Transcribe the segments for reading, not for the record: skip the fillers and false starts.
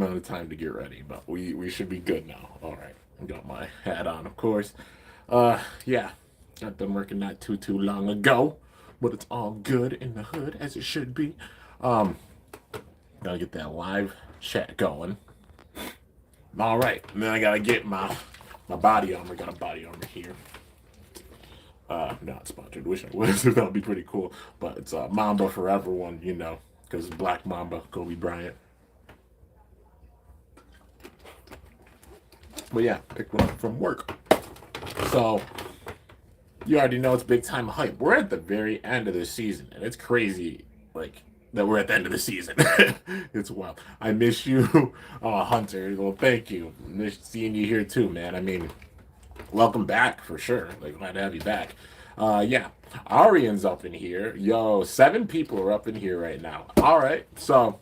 amount of time to get ready, but we should be good now. All right, I got my hat on, of course. Yeah, got done working not too long ago, but it's all good in the hood as it should be. Um, Gotta get that live chat going. All right, and then I gotta get my body armor. Got a body armor here. Not sponsored. Wish I was. That would be pretty cool. But it's a Mamba Forever one, because Black Mamba, Kobe Bryant. But yeah, picked one up from work. So you already know it's big time hype. We're at the very end of the season, and it's crazy, like that we're at the end of the season. It's wild. I miss you, Hunter. Well, thank you. Miss seeing you here too, man. I mean, welcome back for sure. Like, glad to have you back. Yeah, Arian's up in here. Yo, 7 people are up in here right now. All right, so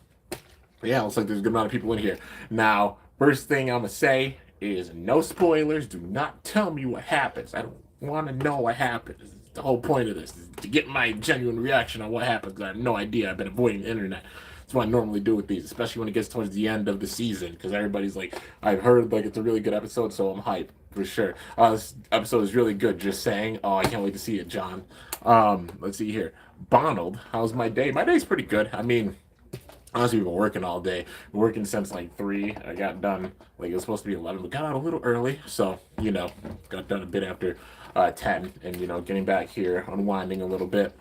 yeah, looks like there's a good amount of people in here. Now, first thing I'm gonna say is no spoilers. Do not tell me what happens. I don't want to know what happens. The whole point of this is to get my genuine reaction on what happens. I have no idea. I've been avoiding the internet. That's what I normally do with these, especially when it gets towards the end of the season, because everybody's like, I've heard like it's a really good episode, so I'm hyped for sure. This episode is really good. Just saying. Oh, I can't wait to see it, John. Let's see here. Bonald, how's my day? My day's pretty good. I mean, honestly, we've been working all day. Been working since like 3. I got done, like it was supposed to be 11, but got out a little early. So, got done a bit after 10. And, getting back here, unwinding a little bit.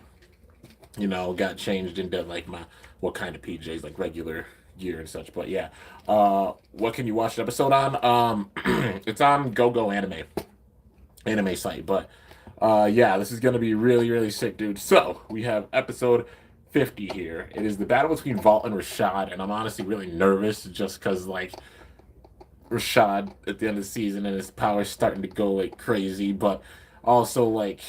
Got changed into like my, what kind of PJs, like regular gear and such. But yeah, what can you watch the episode on? It's on GoGo anime site. But yeah, this is going to be really, really sick, dude. So we have episode 50 here. It is the battle between Vault and Rashad, and I'm honestly really nervous just because, like, Rashad at the end of the season and his power's starting to go, like, crazy, but also, like,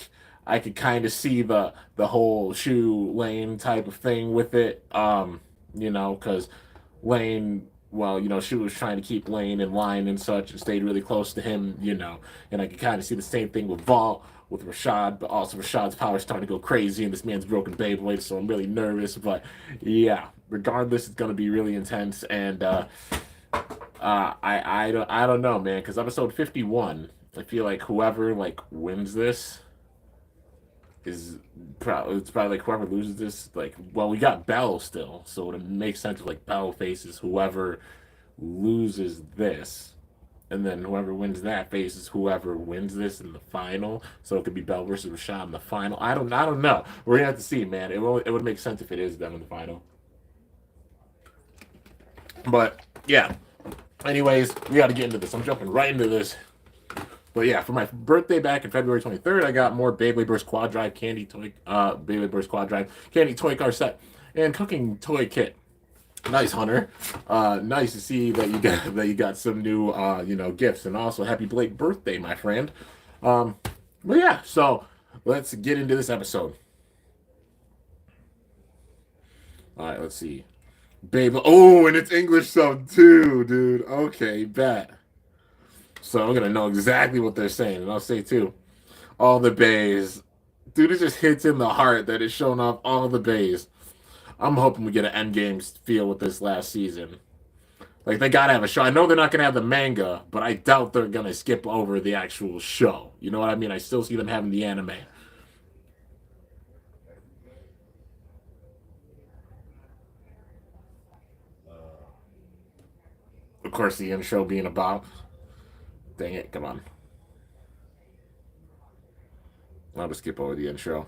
I could kind of see the whole Shoe Lane type of thing with it, because Lane, well, Shoe was trying to keep Lane in line and such and stayed really close to him, and I could kind of see the same thing with Vault, with Rashad, but also Rashad's power is starting to go crazy, and this man's broken Beyblade, so I'm really nervous. But yeah, regardless, it's gonna be really intense, and I don't know, man, because episode 51, I feel like whoever like wins this it's probably like whoever loses this, like, well, we got Bell still, so it makes sense if like Bell faces whoever loses this, and then whoever wins that faces whoever wins this in the final. So it could be Bell versus Rashad in the final. I don't know. We're gonna have to see, man. It would make sense if it is them in the final. But yeah. Anyways, we got to get into this. I'm jumping right into this. But yeah, for my birthday back in February 23rd, I got more Beyblade Burst Quad Drive candy toy, Beyblade Burst Quad Drive candy toy car set and cooking toy kit. Nice, Hunter. Nice to see that you got some new gifts, and also happy belated birthday, my friend. But yeah, so let's get into this episode. All right, let's see. Beyblade. Oh, and it's English sub too, dude. Okay, bet. So I'm gonna know exactly what they're saying, and I'll say too, all the bays. Dude, it just hits in the heart that it's showing off all the bays. I'm hoping we get an endgame feel with this last season. Like, they gotta have a show. I know they're not gonna have the manga, but I doubt they're gonna skip over the actual show. You know what I mean? I still see them having the anime. Of course, the intro being about. Dang it, come on. I'll just skip over the intro.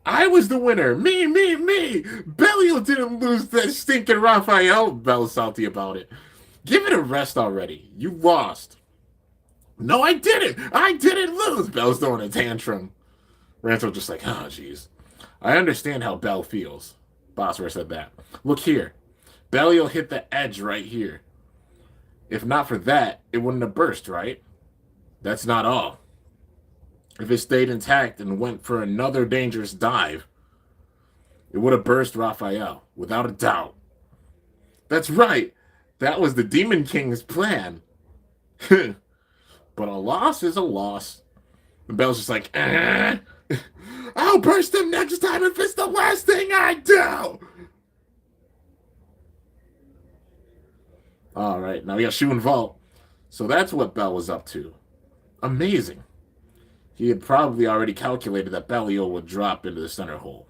I was the winner. Me. Belial didn't lose that stinking Raphael. Bell's salty about it. Give it a rest already. You lost. No, I didn't. I didn't lose. Bell's throwing a tantrum. Ranto just like, oh, jeez. I understand how Bell feels. Bossware said that. Look here. Belial hit the edge right here. If not for that, it wouldn't have burst, right? That's not all. If it stayed intact and went for another dangerous dive, it would have burst Raphael, without a doubt. That's right. That was the Demon King's plan. But a loss is a loss. And Bell's just like, I'll burst him next time if it's the last thing I do. All right, now we got Shu and Vault. So that's what Bell was up to. Amazing. He had probably already calculated that Belial would drop into the center hole.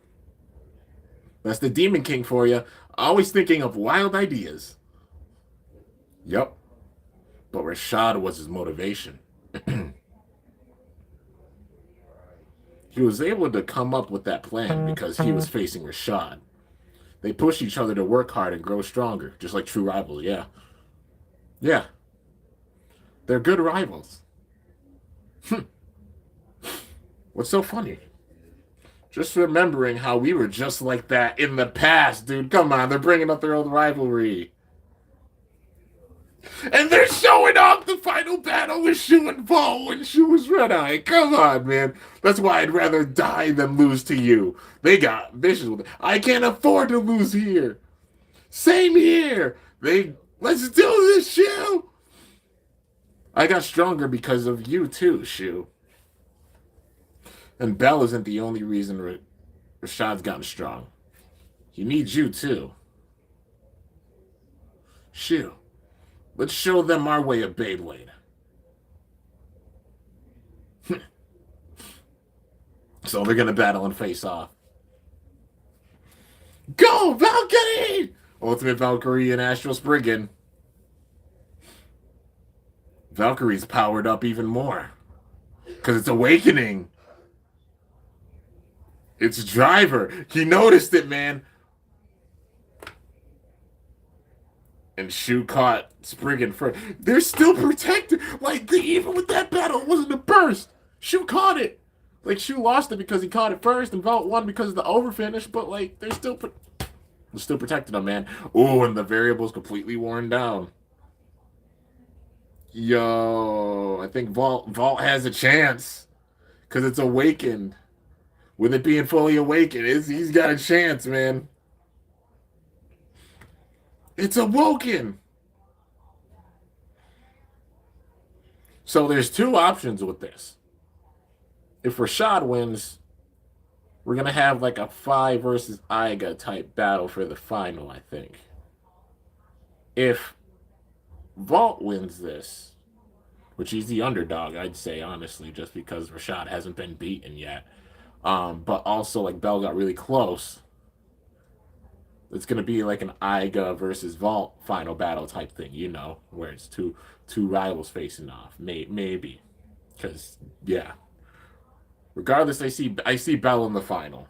That's the Demon King for you. Always thinking of wild ideas. Yep. But Rashad was his motivation. He was able to come up with that plan because he was facing Rashad. They push each other to work hard and grow stronger, just like true rivals, yeah. Yeah. They're good rivals. What's so funny? Just remembering how we were just like that in the past, dude. Come on, they're bringing up their old rivalry. And they're showing off the final battle with Shu and Paul when Shu was Red Eye. Come on, man. That's why I'd rather die than lose to you. They got vicious with it. I can't afford to lose here. Same here. Let's do this, Shu. I got stronger because of you too, Shu. And Bell isn't the only reason Rashad's gotten strong. He needs you too. Shu, let's show them our way of Beyblade. So they're gonna battle and face off. Go, Valkyrie! Ultimate Valkyrie and Astral Spriggan. Valkyrie's powered up even more. Because it's awakening. It's Driver. He noticed it, man. And Shu caught Spriggan first. They're still protected. Like, even with that battle, it wasn't a burst. Shu caught it. Like, Shu lost it because he caught it first, and Vault won because of the overfinish, but, like, they're still protecting him, man. Oh, and the variable's completely worn down. Yo, I think Vault has a chance. Because it's awakened. With it being fully awakened, he's got a chance, man. It's awoken. So there's two options with this. If Rashad wins, we're going to have like a Phi versus Iga type battle for the final, I think. If Vault wins this, which he's the underdog, I'd say, honestly, just because Rashad hasn't been beaten yet. But also, like, Bell got really close. It's going to be like an Iga versus Vault final battle type thing, you know, where it's two rivals facing off. Maybe. Because, yeah. Regardless, I see Bell in the final.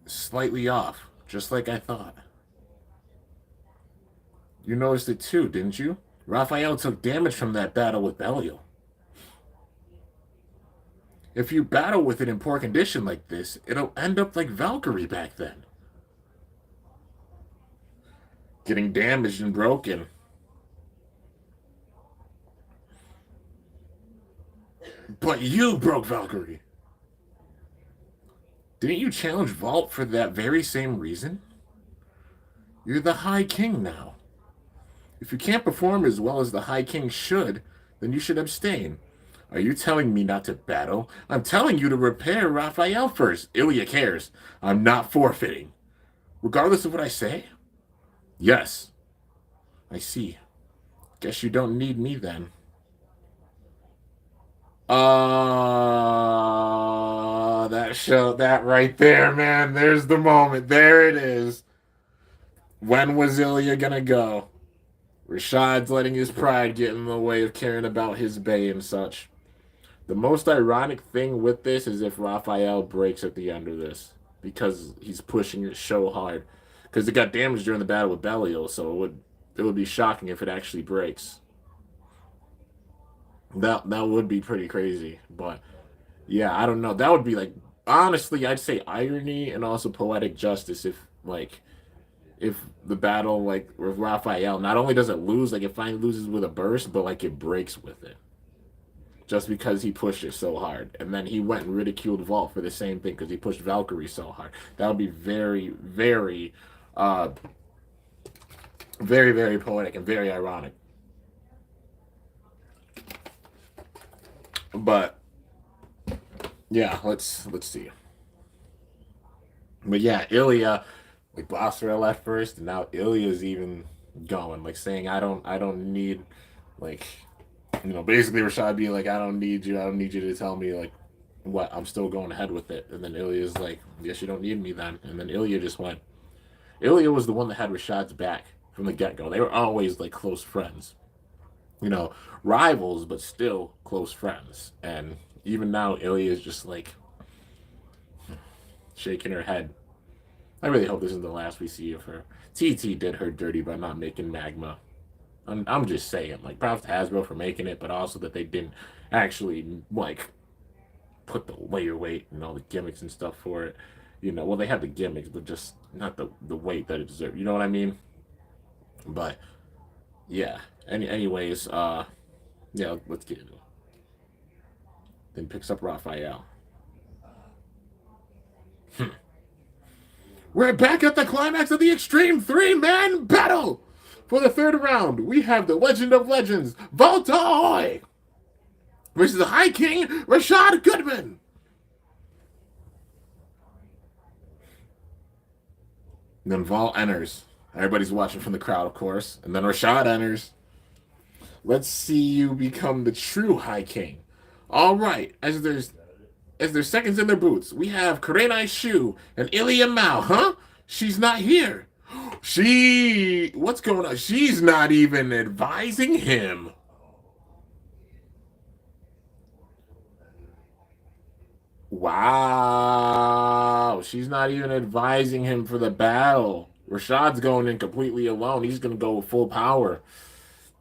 Slightly off, just like I thought. You noticed it too, didn't you? Raphael took damage from that battle with Belial. If you battle with it in poor condition like this, it'll end up like Valkyrie back then. Getting damaged and broken. But you broke Valkyrie. Didn't you challenge Vault for that very same reason? You're the High King now. If you can't perform as well as the High King should, then you should abstain. Are you telling me not to battle? I'm telling you to repair Raphael first. Ilya cares. I'm not forfeiting. Regardless of what I say? Yes. I see. Guess you don't need me then. That right there, man. There's the moment. There it is. When was Ilya gonna go? Rashad's letting his pride get in the way of caring about his bay and such. The most ironic thing with this is if Raphael breaks at the end of this. Because he's pushing it so hard. Because it got damaged during the battle with Belial, so it would be shocking if it actually breaks. That would be pretty crazy. But yeah, I don't know. That would be like, honestly, I'd say irony and also poetic justice if the battle like with Raphael, not only does it lose, like it finally loses with a burst, but like it breaks with it. Just because he pushed it so hard. And then he went and ridiculed Vault for the same thing because he pushed Valkyrie so hard. That would be very, very, very, very poetic and very ironic. But yeah, let's see. But yeah, Ilya, like Blasphera left first, and now Ilya's even going, like saying, I don't need, like, basically Rashad being like, I don't need you to tell me like what, I'm still going ahead with it. And then Ilya's like, yes, you don't need me then. And then Ilya just went. Ilya was the one that had Rashad's back from the get go. They were always like close friends, you know, rivals, but still close friends. And even now, Ilya is just like shaking her head. I really hope this is the last we see of her. TT did her dirty by not making Magma. I'm just saying, like, props to Hasbro for making it, but also that they didn't actually, like, put the layer weight and all the gimmicks and stuff for it. Well, they had the gimmicks, but just not the weight that it deserved. You know what I mean? But, yeah. Anyways, yeah, let's get into it. Then picks up Raphael. We're back at the climax of the Extreme 3-man battle! For the third round, we have the Legend of Legends, Volta versus the High King, Rashad Goodman. And then Vol enters. Everybody's watching from the crowd, of course. And then Rashad enters. Let's see you become the true High King. All right, as there's seconds in their boots, we have Kurenai Shu and Ilya Mao. Huh? She's not here. What's going on? She's not even advising him. Wow. She's not even advising him for the battle. Rashad's going in completely alone. He's going to go with full power.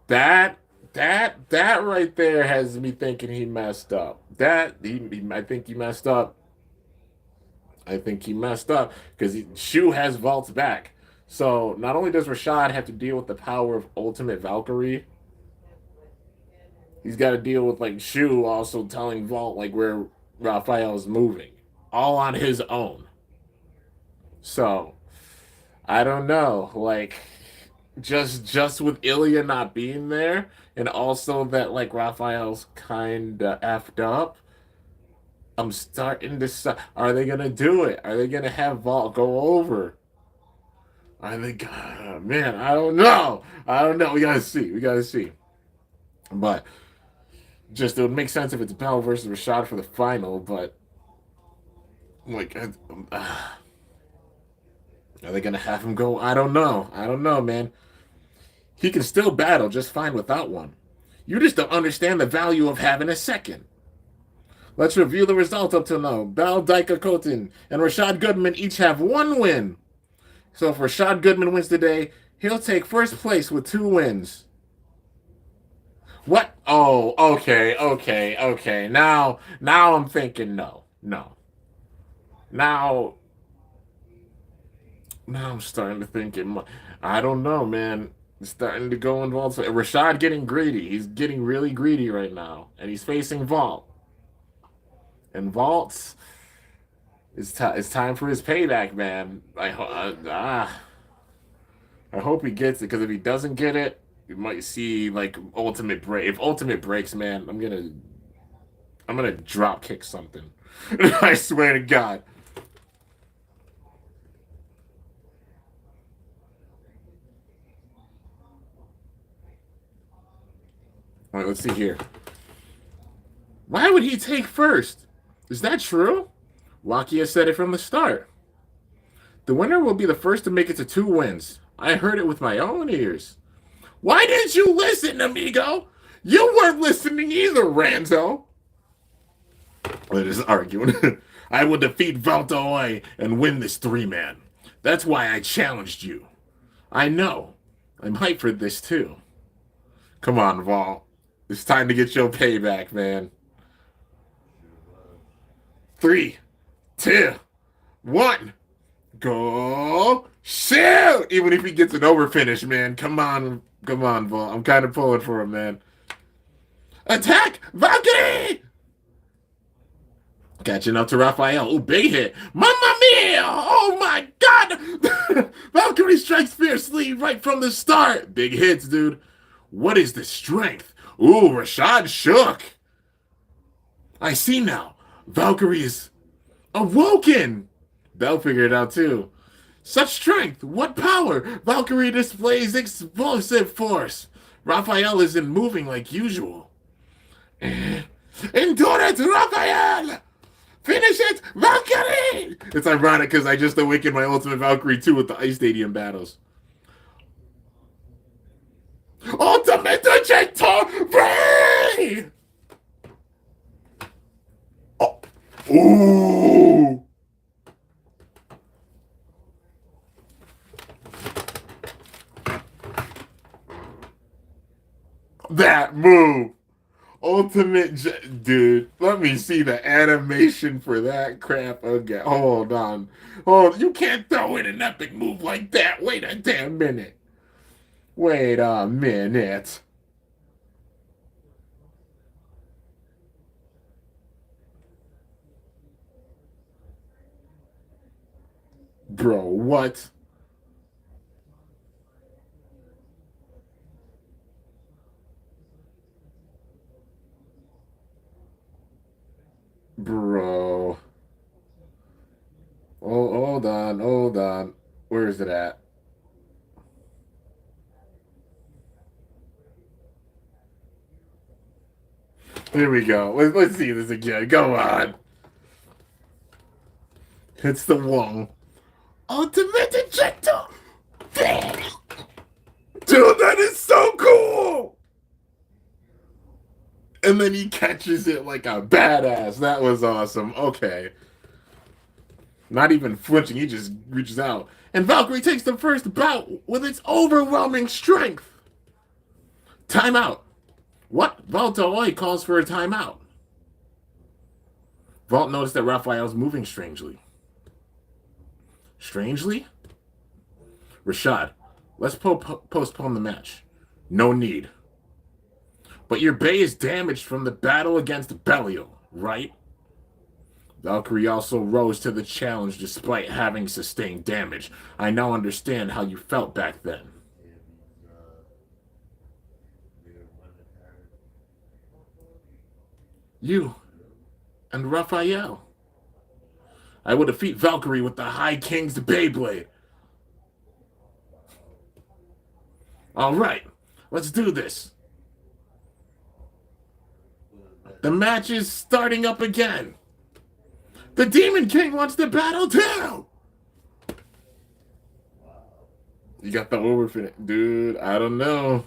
That right there has me thinking he messed up. I think he messed up. I think he messed up because Shu has Vault's back. So not only does Rashad have to deal with the power of Ultimate Valkyrie, he's got to deal with like Shu also telling Vault like where Raphael is moving, all on his own. So I don't know, like just with Ilya not being there, and also that like Raphael's kind of effed up. I'm starting to. Are they gonna do it? Are they gonna have Vault go over? I think, man, I don't know. I don't know. We gotta see. We gotta see. But just it would make sense if it's Bell versus Rashad for the final. But like, are they gonna have him go? I don't know. I don't know, man. He can still battle just fine without one. You just don't understand the value of having a second. Let's review the results up till now. Bell, Daika Kotin, and Rashad Goodman each have one win. So if Rashad Goodman wins today, he'll take first place with 2 wins. What? Oh, okay. Now I'm thinking no. Now I'm starting to think it might. I don't know, man. It's starting to go involved. Rashad getting greedy. He's getting really greedy right now, and he's facing Vault. And Vault's it's time for his payback, man. I hope he gets it, because if he doesn't get it, you might see like Ultimate break. If Ultimate breaks, man, I'm gonna drop kick something. I swear to God. All right, let's see here. Why would he take first? Is that true? Wakia said it from the start. The winner will be the first to make it to 2 wins. I heard it with my own ears. Why didn't you listen, amigo? You weren't listening either, Ranzo. They're just arguing. I will defeat Valtoy and win this 3-man. That's why I challenged you. I know. I'm hyped for this too. Come on, Val. It's time to get your payback, man. 3, 2, 1. Go. Shoot! Even if he gets an over finish, man. Come on, Val. I'm kind of pulling for him, man. Attack! Valkyrie! Catching up to Raphael. Ooh, big hit. Mamma mia! Oh my God! Valkyrie strikes fiercely right from the start. Big hits, dude. What is the strength? Ooh, Rashad shook. I see now. Valkyrie is awoken. They'll figure it out too. Such strength! What power! Valkyrie displays explosive force! Raphael isn't moving like usual. Endurance, Raphael! Finish it, Valkyrie! It's ironic because I just awakened my Ultimate Valkyrie 2 with the Ice Stadium battles. Ultimate Trajectory! Oh. Ooh! That move! Dude, let me see the animation for that crap again. Hold on. You can't throw in an epic move like that. Wait a damn minute. Wait a minute. Bro, what? Bro. Oh, hold on. Where is it at? Here we go. Let's see this again. Go on. It's the one. Ultimate Ejector! Dude, that is so cool! And then he catches it like a badass. That was awesome. Okay. Not even flinching, he just reaches out. And Valkyrie takes the first bout with its overwhelming strength. Timeout. What? Vault calls for a timeout. Vault noticed that Raphael's moving strangely. Strangely? Rashad, let's postpone the match. No need. But your bay is damaged from the battle against Belial, right? Valkyrie also rose to the challenge despite having sustained damage. I now understand how you felt back then. You and Raphael. I will defeat Valkyrie with the High King's Beyblade. All right, let's do this. The match is starting up again. The Demon King wants to battle too. You got the overfit. Dude, I don't know.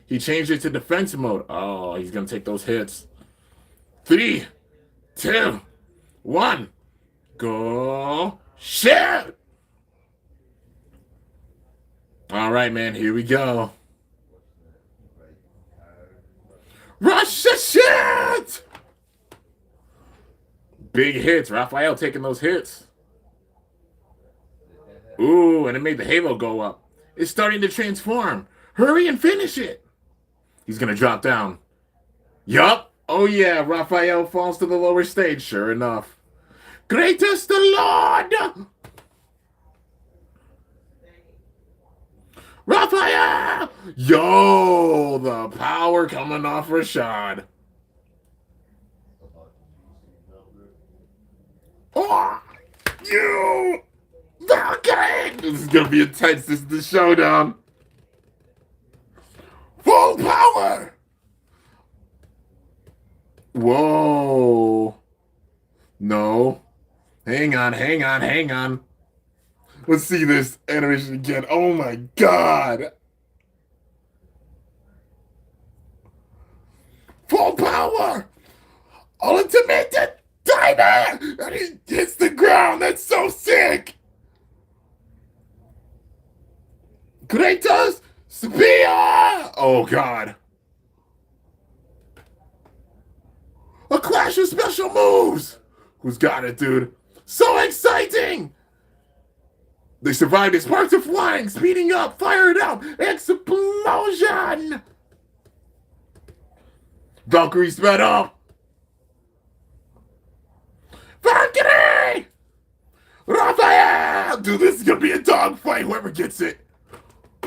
He changed it to defense mode. Oh, he's going to take those hits. 3, 2, 1. Go. Shoot! All right, man. Here we go. Rush the shit! Big hits. Raphael taking those hits. Ooh, and it made the halo go up. It's starting to transform. Hurry and finish it. He's going to drop down. Yup. Oh, yeah. Raphael falls to the lower stage. Sure enough. Greatest the Lord! Raphael! Yo, the power coming off Rashad. Oh, you! Okay! This is gonna be intense. This is the showdown. Full power! Whoa. No. Hang on. Let's see this animation again. Oh my god. Full power! Ultimate Dynamite! And he hits the ground. That's so sick! Kratos Spear! Oh god. A clash of special moves! Who's got it, dude? So exciting! They survived it. Sparks are flying, speeding up, fired up, explosion! Valkyrie sped up! Valkyrie! Raphael! Dude, this is gonna be a dogfight, whoever gets it.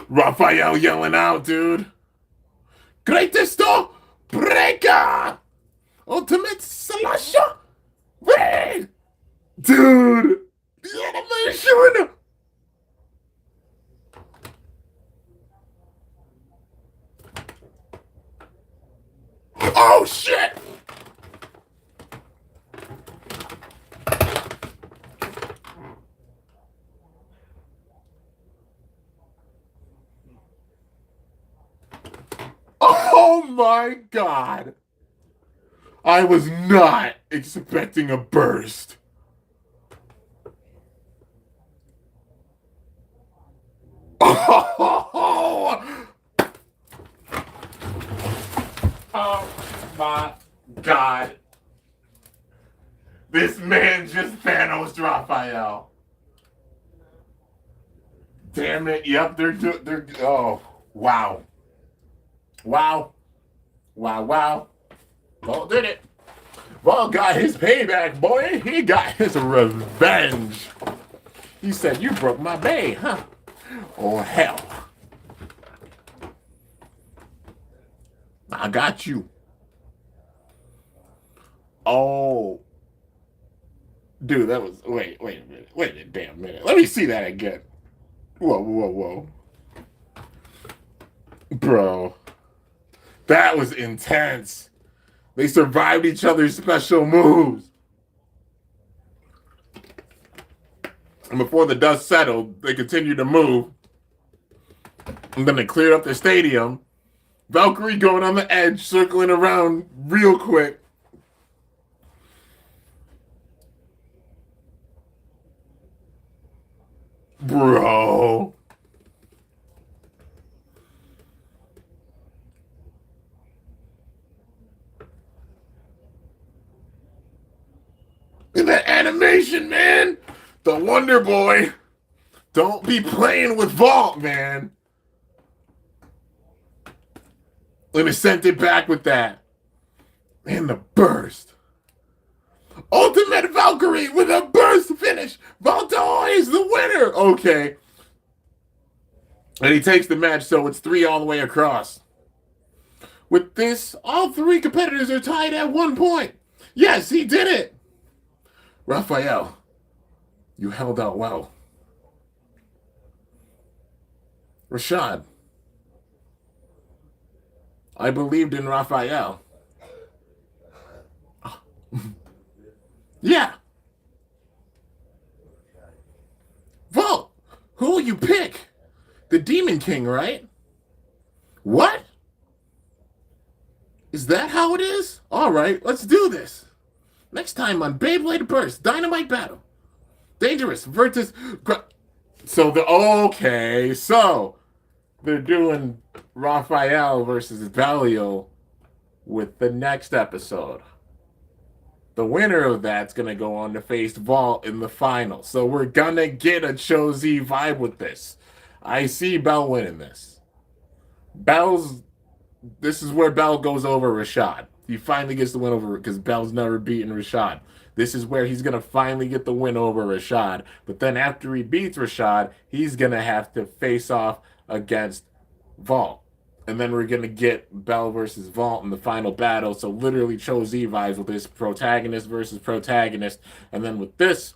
Raphael yelling out, dude. Greatest breaker! Ultimate slasher! Dude! my god. I was not expecting a burst. Oh, oh my god. This man just Thanos Raphael. Damn it. Yep, they're oh, wow. Wow. Wow. Vol did it. Vol got his payback, boy. He got his revenge. He said, you broke my bay, huh? Oh, hell. I got you. Oh. Dude, that was... Wait a minute. Wait a damn minute. Let me see that again. Whoa. Bro. That was intense. They survived each other's special moves. And before the dust settled, they continued to move. And then they cleared up the stadium. Valkyrie going on the edge, circling around real quick. Bro. And that animation, man. The Wonder Boy. Don't be playing with Vault, man. Let me send it back with that. And the burst. Ultimate Valkyrie with a burst finish. Valtoy is the winner. Okay. And he takes the match, so it's 3 all the way across. With this, all 3 competitors are tied at 1 point. Yes, he did it. Raphael, you held out well. Rashad, I believed in Raphael. Yeah. Vault, who will you pick? The Demon King, right? What? Is that how it is? All right, let's do this. Next time on Beyblade Burst, Dynamite Battle. Dangerous versus... So they're doing Raphael versus Belial with the next episode. The winner of that's going to go on to face Vault in the final. So we're going to get a Cho-Z vibe with this. I see Bell winning this. This is where Bell goes over Rashad. He finally gets the win over because Bell's never beaten Rashad. This is where he's going to finally get the win over Rashad. But then after he beats Rashad, he's going to have to face off against Vault. And then we're going to get Bell versus Vault in the final battle. So literally Cho-Z vibes with this protagonist versus protagonist. And then with this,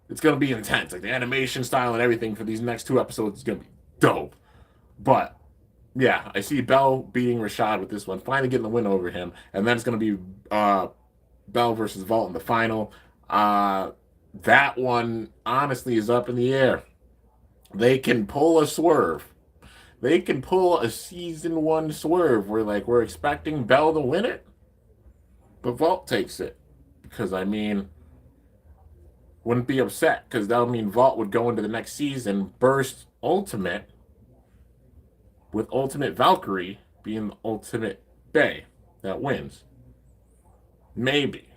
it's going to be intense. Like the animation style and everything for these next 2 episodes is going to be dope. But yeah, I see Bell beating Rashad with this one, finally getting the win over him. And then it's going to be Bell versus Vault in the final. That one, honestly, is up in the air. They can pull a swerve. They can pull a season 1 swerve where, like, we're expecting Bell to win it, but Vault takes it. Because, I mean, wouldn't be upset, because that would mean Vault would go into the next season, burst Ultimate, with Ultimate Valkyrie being the Ultimate Bay that wins. Maybe.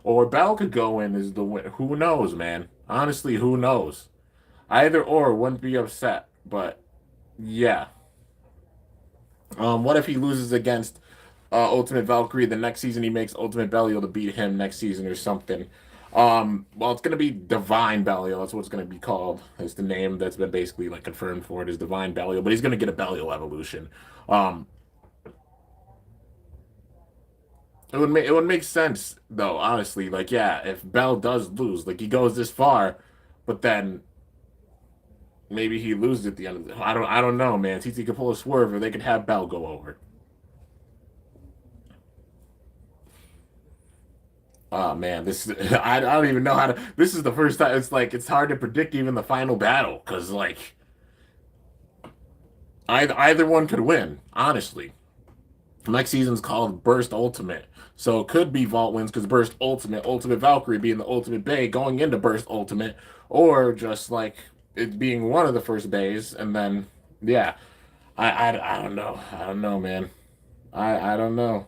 Or Bell could go in as the winner. Who knows, man? Honestly, who knows? Either or wouldn't be upset, but yeah. What if he loses against Ultimate Valkyrie the next season? He makes Ultimate Belial to beat him next season or something. Well, it's gonna be Divine Belial. That's what it's gonna be called. It's the name that's been basically like confirmed for it is Divine Belial. But he's gonna get a Belial evolution. It would make sense though, honestly. Like, yeah, if Bell does lose, like he goes this far, but then maybe he loses at the end of the. I don't know, man. TT could pull a swerve, or they could have Bell go over. Oh man, I don't even know how to. This is the first time. It's like it's hard to predict even the final battle because like either one could win, honestly. Next season's called Burst Ultimate. So it could be Vault wins because Burst Ultimate, Ultimate Valkyrie being the Ultimate Bay going into Burst Ultimate, or just like it being one of the first bays, and then yeah, I don't know, I don't know, man, I don't know.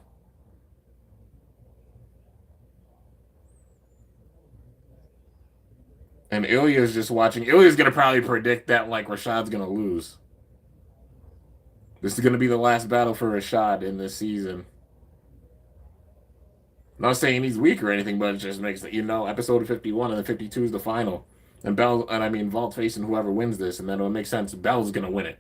And Ilya's just watching. Ilya's gonna probably predict that like Rashad's gonna lose. This is gonna be the last battle for Rashad in this season. Not saying he's weak or anything, but it just makes it, episode 51 and then 52 is the final. And Bell, and I mean, Vault facing whoever wins this, and then it'll make sense. Bell's going to win it.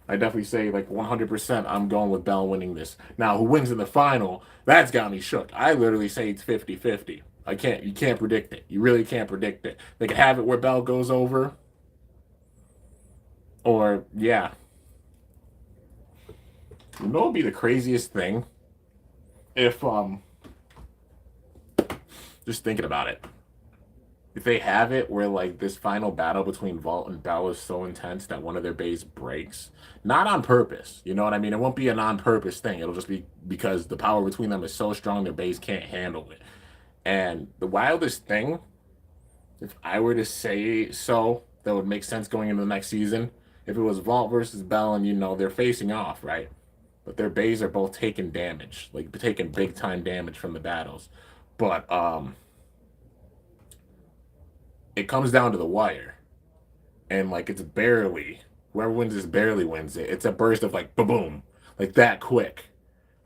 I definitely say, like, 100% I'm going with Bell winning this. Now, who wins in the final, that's got me shook. I literally say it's 50-50. You can't predict it. You really can't predict it. They could have it where Bell goes over, or, yeah. You know what would be the craziest thing? If, just thinking about it, if they have it where like this final battle between Vault and Bell is so intense that one of their bays breaks, not on purpose, you know what I mean? It won't be an on purpose thing. It'll just be because the power between them is so strong their bays can't handle it. And the wildest thing, if I were to say so, that would make sense going into the next season. If it was Vault versus Bell and they're facing off, right? But their bays are both taking damage, like taking big time damage from the battles. But it comes down to the wire, and like it's barely whoever wins this barely wins it. It's a burst of like boom, like that quick.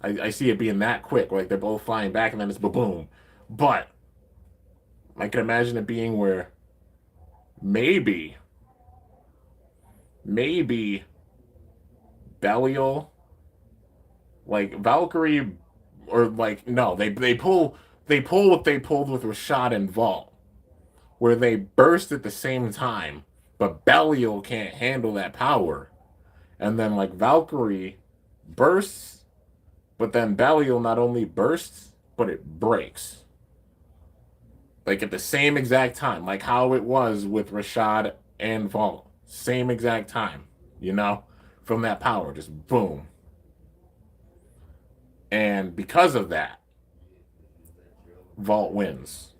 I see it being that quick, like they're both flying back, and then it's boom. But I can imagine it being where maybe, maybe Belial, like Valkyrie, or like no, they pull what they pulled with Rashad and Vault, where they burst at the same time, but Belial can't handle that power. And then like Valkyrie bursts, but then Belial not only bursts, but it breaks. Like at the same exact time, like how it was with Rashad and Vault. Same exact time, you know? From that power, just boom. And because of that, Vault wins.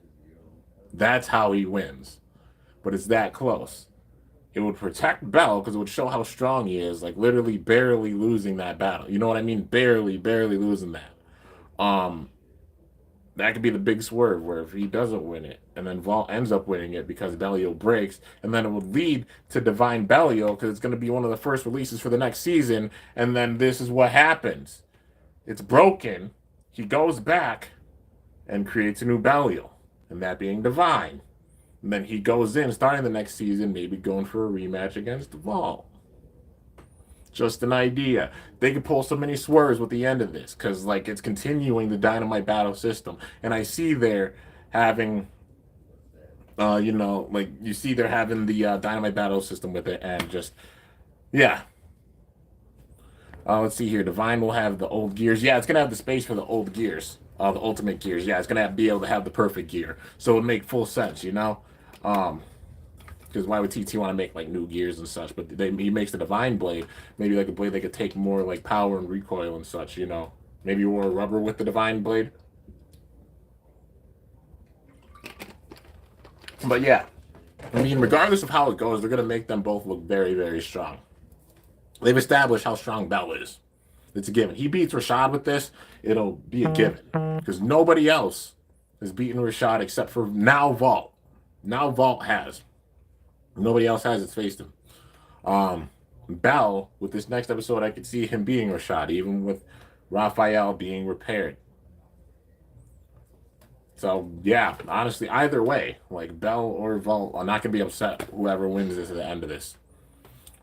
That's how he wins. But it's that close. It would protect Bell because it would show how strong he is, like literally barely losing that battle. You know what I mean? Barely, barely losing that. Um, that could be the big swerve where if he doesn't win it, and then Vault ends up winning it because Belial breaks, and then it would lead to Divine Belial because it's going to be one of the first releases for the next season, and then this is what happens. It's broken. He goes back and creates a new Belial, and that being Divine. And then he goes in, starting the next season, maybe going for a rematch against the Vault. Just an idea. They could pull so many swerves with the end of this, because like it's continuing the Dynamite battle system. And I see they're having like you see they're having the Dynamite battle system with it, and just yeah. Let's see here. Divine will have the old gears. Yeah, it's gonna have the space for the old gears. The ultimate gears. Yeah, it's gonna be able to have the perfect gear. So it would make full sense, you know? Because why would TT want to make like new gears and such? But he makes the Divine Blade, maybe like a blade that could take more like power and recoil and such, you know? Maybe more rubber with the Divine Blade. But yeah, I mean, regardless of how it goes, they're gonna make them both look very, very strong. They've established how strong Bell is. It's a given. He beats Rashad with this, it'll be a given. Because nobody else has beaten Rashad except for now Vault. Now Vault has. Nobody else has it's faced him. Bell, with this next episode, I could see him being Rashad, even with Raphael being repaired. So yeah, honestly, either way, like Bell or Vault, I'm not gonna be upset whoever wins this at the end of this.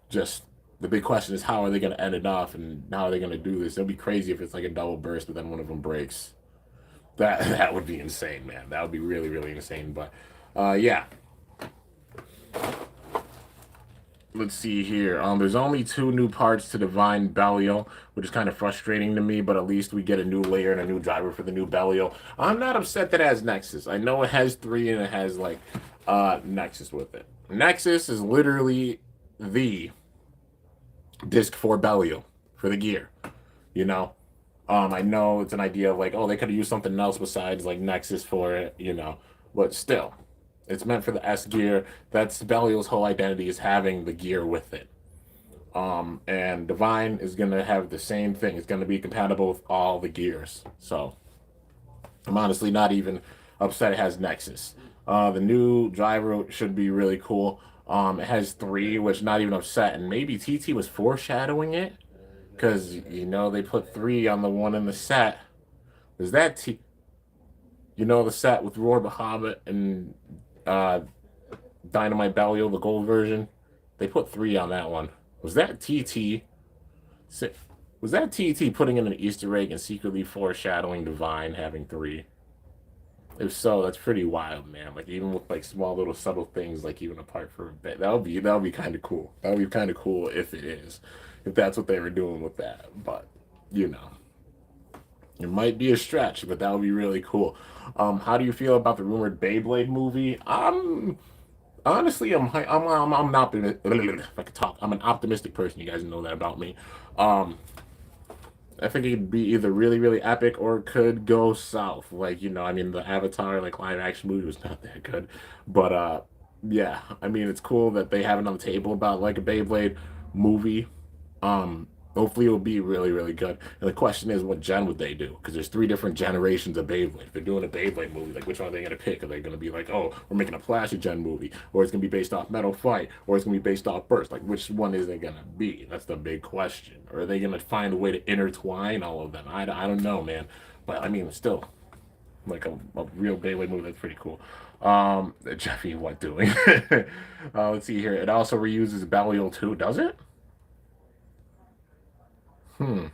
Just the big question is how are they gonna end it off and how are they gonna do this? It'll be crazy if it's like a double burst, but then one of them breaks. That would be insane, man. That would be really, really insane. But yeah. Let's see here. There's only 2 new parts to Divine Belial, which is kind of frustrating to me, but at least we get a new layer and a new driver for the new Belial. I'm not upset that it has Nexus. I know it has 3 and it has like Nexus with it. Nexus is literally the disc for Belial for the gear. You know? I know it's an idea of like, oh, they could have used something else besides like Nexus for it, but still, it's meant for the S gear. That's Belial's whole identity is having the gear with it. And Divine is gonna have the same thing. It's gonna be compatible with all the gears. So I'm honestly not even upset it has Nexus. The new driver should be really cool. It has three, which not even upset. And maybe TT was foreshadowing it because they put three on the one in the set. Is that the set with Roar Bahamut and uh, Dynamite Belial, the gold version? They put three on that one. Was that TT? Was that TT putting in an Easter egg and secretly foreshadowing Divine having three? If so, that's pretty wild, man. Like even with like small little subtle things, like even apart from a bit, that would be kind of cool. That would be kind of cool if it is, if that's what they were doing with that. But you know, it might be a stretch, but that would be really cool. How do you feel about the rumored Beyblade movie? Honestly, I'm an optimistic. If I could talk, I'm an optimistic person. You guys know that about me. Um, I think it'd be either really, really epic or it could go south. Like, I mean, the Avatar, like, live action movie was not that good. But, yeah, I mean, it's cool that they have it on the table about, like, a Beyblade movie. Hopefully it'll be really, really good. And the question is, what gen would they do? Because there's three different generations of Beyblade. If they're doing a Beyblade movie, like, which one are they going to pick? Are they going to be like, oh, we're making a Plastic Gen movie? Or it's going to be based off Metal Fight? Or it's going to be based off Burst? Like, which one is it going to be? That's the big question. Or are they going to find a way to intertwine all of them? I don't know, man. But, I mean, still, like a real Beyblade movie, that's pretty cool. Jeffy, what doing? Let's see here. It also reuses Belial too, does it? Hmm.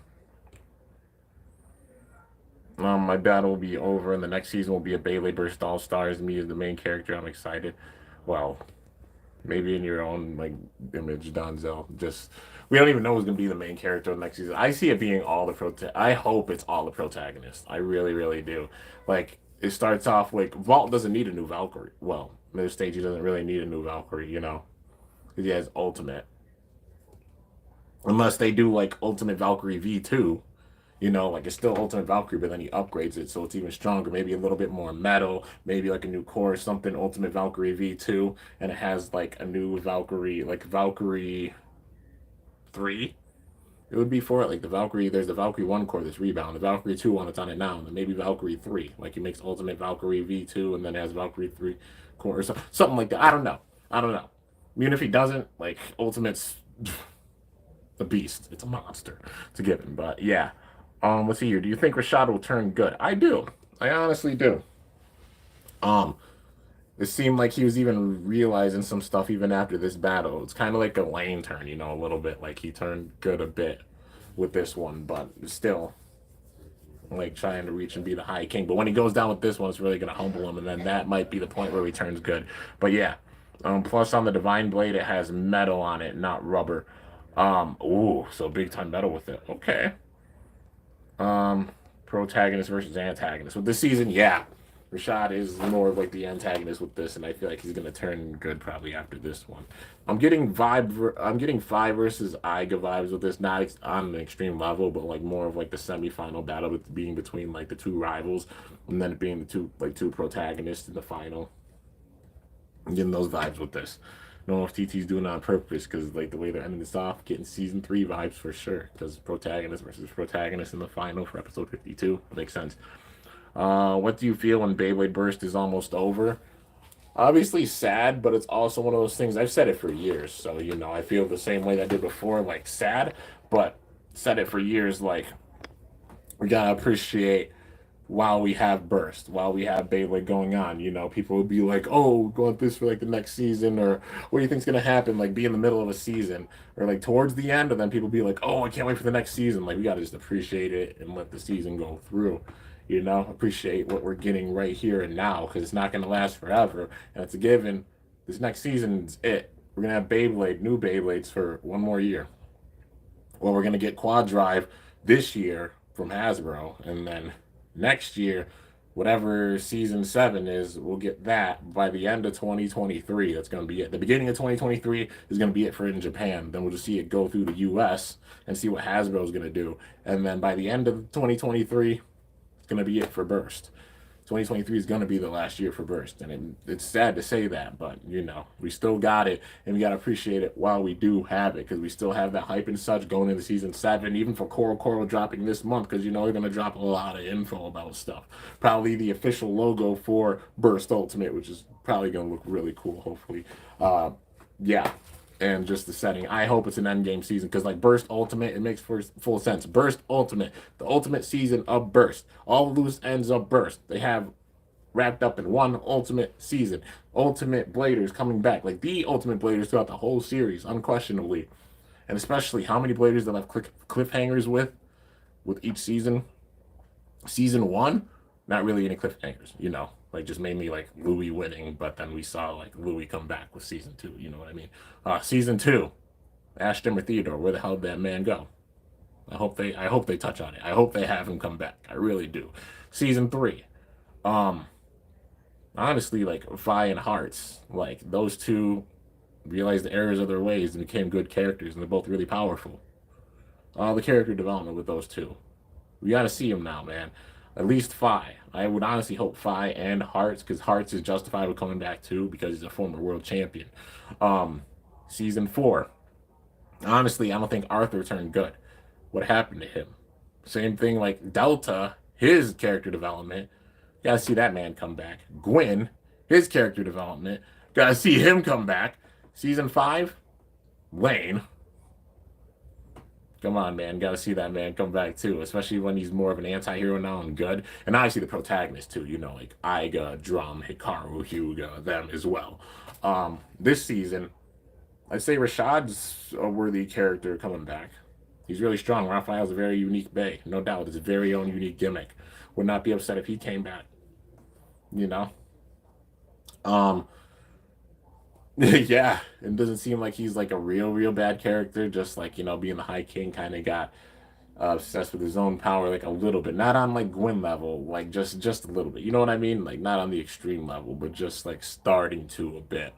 My battle will be over, and the next season will be a Beyblade Burst All Stars. Me as the main character. I'm excited. Well, maybe in your own like image, Donzel. Just we don't even know who's gonna be the main character of the next season. I see it being all the I hope it's all the protagonists. I really, really do. Like it starts off like Vault doesn't need a new Valkyrie. Well, this stage he doesn't really need a new Valkyrie. Because he has Ultimate. Unless they do like Ultimate Valkyrie V2, like it's still Ultimate Valkyrie, but then he upgrades it so it's even stronger, maybe a little bit more metal, maybe like a new core or something, Ultimate Valkyrie V2, and it has like a new Valkyrie, like Valkyrie 3. It would be for it, like there's the Valkyrie 1 core that's rebound, the Valkyrie 2 one that's on it now, and then maybe Valkyrie 3. Like he makes Ultimate Valkyrie V2 and then has Valkyrie 3 core or something like that. I don't know. I don't know. Even if he doesn't, like Ultimate's a beast. It's a monster. It's a given. But yeah. Let's see here. Do you think Rashad will turn good? I do. I honestly do. Um, it seemed like he was even realizing some stuff even after this battle. It's kind of like a Lane turn, a little bit. Like he turned good a bit with this one, but still like trying to reach and be the High King. But when he goes down with this one, it's really gonna humble him, and then that might be the point where he turns good. But yeah. Plus on the Divine Blade, it has metal on it, not rubber. Ooh, so big time metal with it. Okay. Um, Protagonist versus antagonist. With this season, yeah, Rashad is more of like the antagonist with this, and I feel like he's gonna turn good probably after this one. I'm getting five versus Iga vibes with this, not on an extreme level, but like more of like the semifinal battle being between like the two rivals, and then it being the two protagonists in the final. I'm getting those vibes with this. I don't know if TT's doing it on purpose because like the way they're ending this off, getting season 3 vibes for sure. Because protagonist versus protagonist in the final for episode 52 makes sense. What do you feel when Beyblade Burst is almost over? Obviously sad, but it's also one of those things. I've said it for years, so I feel the same way that I did before, like sad, but said it for years. Like we gotta appreciate while we have Burst, while we have Beyblade going on. People would be like, oh, we want this for like the next season, or what do you think's gonna happen? Like be in the middle of a season, or like towards the end, and then people be like, oh, I can't wait for the next season. Like we gotta just appreciate it and let the season go through. Appreciate what we're getting right here and now because it's not gonna last forever, and it's a given. This next season's it. We're gonna have new Beyblades for one more year. Well, we're gonna get Quad Drive this year from Hasbro, and then next year whatever season 7 is, we'll get that by the end of 2023. That's going to be it. The beginning of 2023 is going to be it for it in Japan. Then we'll just see it go through the US and see what Hasbro is going to do. And then by the end of 2023, it's going to be it for Burst. 2023 is going to be the last year for Burst. And it's sad to say that, but, we still got it, and we got to appreciate it while we do have it, because we still have that hype and such going into Season 7, even for Coral dropping this month, because, they're going to drop a lot of info about stuff. Probably the official logo for Burst Ultimate, which is probably going to look really cool, hopefully. Yeah, and just the setting. I hope it's an endgame season, because like Burst Ultimate, it makes full sense. Burst Ultimate, the ultimate season of Burst. All the loose ends of Burst, they have wrapped up in one ultimate season. Ultimate Bladers coming back, like the Ultimate Bladers throughout the whole series, unquestionably. And especially how many Bladers they'll have cliffhangers with each season. Season 1, not really any cliffhangers, like just mainly like Louis winning, but then we saw like Louis come back with season 2, you know what I mean? Season 2, Ashton or Theodore, where the hell did that man go? I hope they touch on it. I hope they have him come back. I really do. Season 3, honestly, like Vi and Hearts, like those two realized the errors of their ways and became good characters, and they're both really powerful. All the character development with those two, we got to see them now, man. At least Fi. I would honestly hope Fi and Hearts, because Hearts is justified with coming back too, because he's a former world champion. Season 4. Honestly, I don't think Arthur turned good. What happened to him? Same thing like Delta, his character development. Gotta see that man come back. Gwyn, his character development. Gotta see him come back. Season 5, Lane. Come on, man. Got to see that man come back, too, especially when he's more of an anti-hero now and good. And obviously the protagonist, too, like Aiga, Drum, Hikaru, Hyuga, them as well. This season, I'd say Rashad's a worthy character coming back. He's really strong. Raphael's a very unique Bay, no doubt. It's a very own unique gimmick. Would not be upset if he came back, you know? Um, yeah, it doesn't seem like he's like a real bad character. Just like being the High King, kind of got obsessed with his own power like a little bit, not on like Gwyn level, like just a little bit. You know what I mean? Like not on the extreme level, but just like starting to a bit.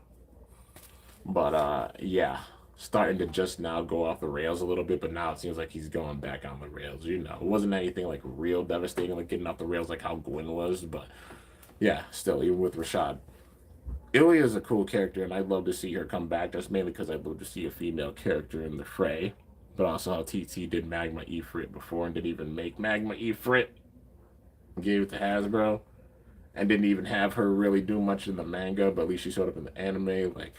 But yeah, starting to just now go off the rails a little bit. But now it seems like he's going back on the rails. It wasn't anything like real devastating, like getting off the rails like how Gwyn was. But yeah, still, even with Rashad. Ilya is a cool character, and I'd love to see her come back. Just mainly because I'd love to see a female character in the fray. But also how TT did Magma Ifrit before and didn't even make Magma Ifrit. Gave it to Hasbro. And didn't even have her really do much in the manga, but at least she showed up in the anime. Like,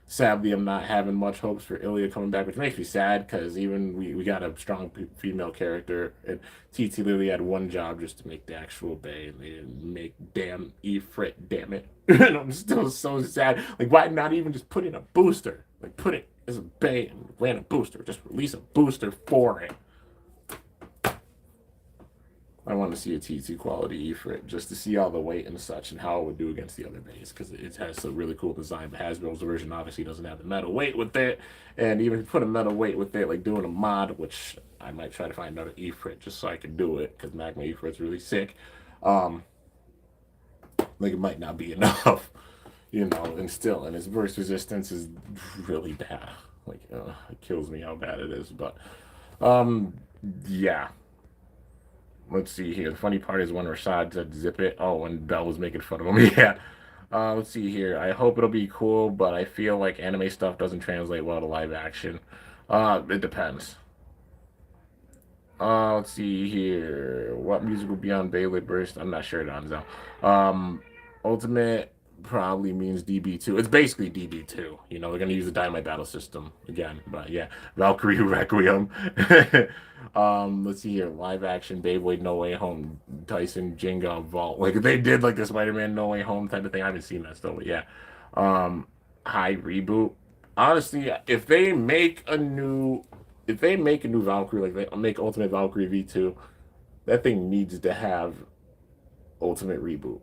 sadly, I'm not having much hopes for Ilya coming back, which makes me sad because even we got a strong female character, and TT literally had one job just to make the actual Bay, and they didn't make damn Ifrit, damn it. And I'm still so sad. Like, why not even just put in a booster? Like, put it as a Bay and land a booster. Just release a booster for it. I want to see a T2 quality Ifrit just to see all the weight and such and how it would do against the other bays because it has a really cool design. But Hasbro's version obviously doesn't have the metal weight with it. And even if you put a metal weight with it, like doing a mod, which I might try to find another Ifrit just so I can do it because Magma Ifrit's really sick. Like it might not be enough, and still, and his burst resistance is really bad. Like, it kills me how bad it is. But, yeah. Let's see here. The funny part is when Rashad said zip it. Oh, when Bell was making fun of him. Yeah. Let's see here. I hope it'll be cool, but I feel like anime stuff doesn't translate well to live action. It depends. Let's see here. What music will be on Beyblade Burst? I'm not sure, Donzo. Ultimate probably means DB2. It's basically DB2. They're going to use the Dynamite battle system again. But yeah, Valkyrie Requiem. Let's see here. Live action Beyblade No Way Home. Tyson Jenga Vault. Like they did like the Spider-Man No Way Home type of thing. I haven't seen that still, but yeah. High reboot. Honestly, if they make a new Valkyrie, like they make Ultimate Valkyrie V2, that thing needs to have Ultimate Reboot.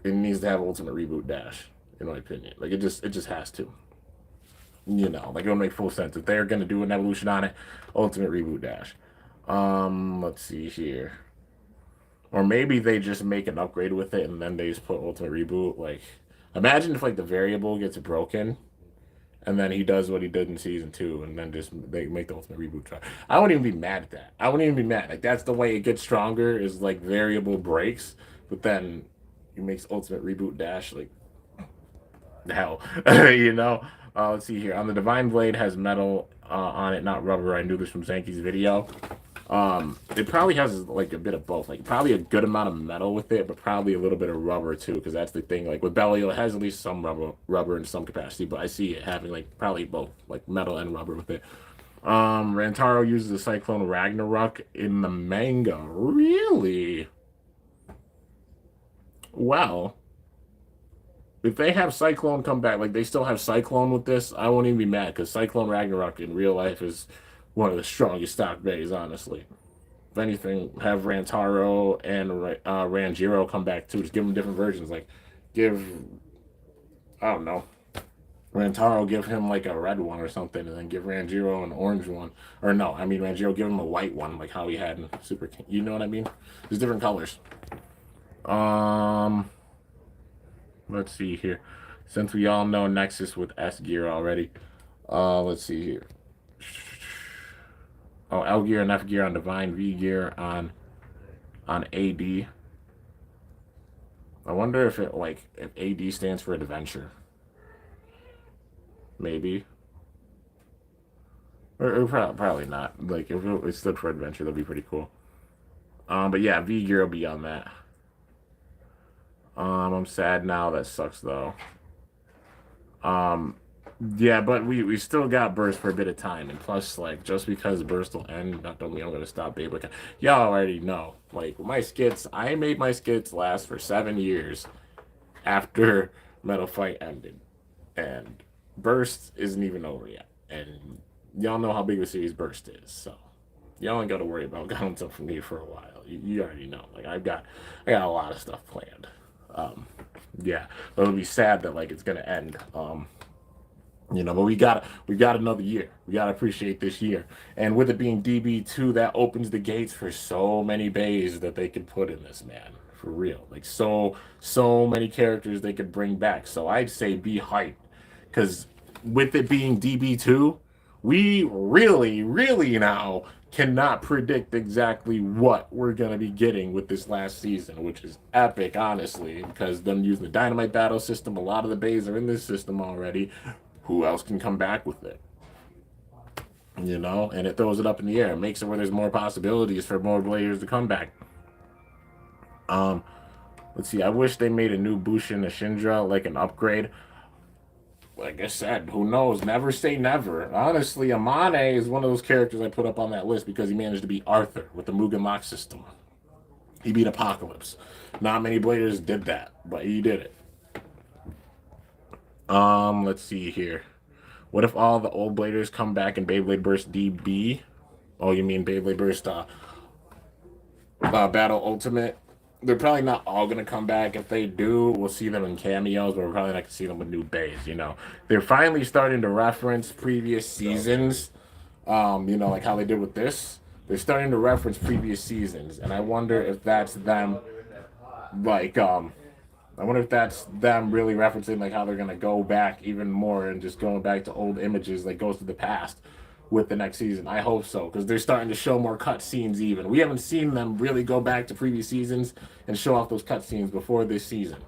It needs to have Ultimate Reboot Dash, in my opinion. Like it just has to. Like it'll make full sense. If they're gonna do an evolution on it, Ultimate Reboot Dash. Let's see here. Or maybe they just make an upgrade with it and then they just put Ultimate Reboot. Like, imagine if like the variable gets broken and then he does what he did in season 2 and then just they make the Ultimate Reboot try. I wouldn't even be mad at that. I wouldn't even be mad. Like, that's the way it gets stronger is like variable breaks, but then he makes Ultimate Reboot dash. Like, hell, you know. Let's see here. On the Divine Blade has metal on it, not rubber. I knew this from Zanky's video. It probably has like a bit of both, like probably a good amount of metal with it, but probably a little bit of rubber too, because that's the thing. Like with Belial, it has at least some rubber in some capacity, but I see it having like probably both, like metal and rubber with it. Rantaro uses the Cyclone Ragnarok in the manga. Really? Well, if they have Cyclone come back, like they still have Cyclone with this, I won't even be mad because Cyclone Ragnarok in real life is one of the strongest stock bays, honestly. If anything, have Rantaro and Ranjiro come back too. Just give them different versions. Like, give, I don't know, Rantaro, give him like a red one or something, and then give Ranjiro an orange one. Or no, I mean, Ranjiro, give him a white one, like how he had in Super King. You know what I mean? There's different colors. Um, let's see here. Since we all know Nexus with S gear already, let's see here. Oh, L gear and F gear on Divine, V gear on AD. I wonder if it like if AD stands for adventure. Maybe. Or probably not. Like if it stood for adventure, that'd be pretty cool. But yeah, V gear will be on that. I'm sad now. That sucks though. Um, yeah, but we still got Burst for a bit of time, and plus, like, just because Burst will end, not don't mean I'm gonna stop Beyblade. Y'all already know, like, my skits. I made my skits last for 7 years after Metal Fight ended, and Burst isn't even over yet, and y'all know how big a series Burst is, so y'all ain't got to worry about content from me for a while. You already know, like, I got a lot of stuff planned. Um, yeah, but it'll be sad that like it's gonna end. But we got another year. We gotta appreciate this year. And with it being DB2, that opens the gates for so many bays that they could put in this, man. For real. Like so many characters they could bring back. So I'd say be hyped. Cause with it being DB2, we really now cannot predict exactly what we're going to be getting with this last season, which is epic, honestly, because them using the Dynamite battle system, a lot of the bays are in this system already. Who else can come back with it? And it throws it up in the air. It makes it where there's more possibilities for more players to come back. Let's see. I wish they made a new Bushin Ashindra, like an upgrade. Like I said, who knows? Never say never. Honestly, Amane is one of those characters I put up on that list because he managed to beat Arthur with the Mugen Lock system. He beat Apocalypse. Not many Bladers did that, but he did it. Let's see here. What if all the old Bladers come back in Beyblade Burst DB? Oh, you mean Beyblade Burst Battle Ultimate? They're probably not all gonna come back. If they do, we'll see them in cameos, but we're probably not gonna see them with new bays. They're finally starting to reference previous seasons. Like how they did with this. They're starting to reference previous seasons, and I wonder if that's them. Like, I wonder if that's them really referencing like how they're gonna go back even more and just going back to old images, like goes to the past with the next season. I hope so, because they're starting to show more cutscenes. Even we haven't seen them really go back to previous seasons and show off those cutscenes before this season,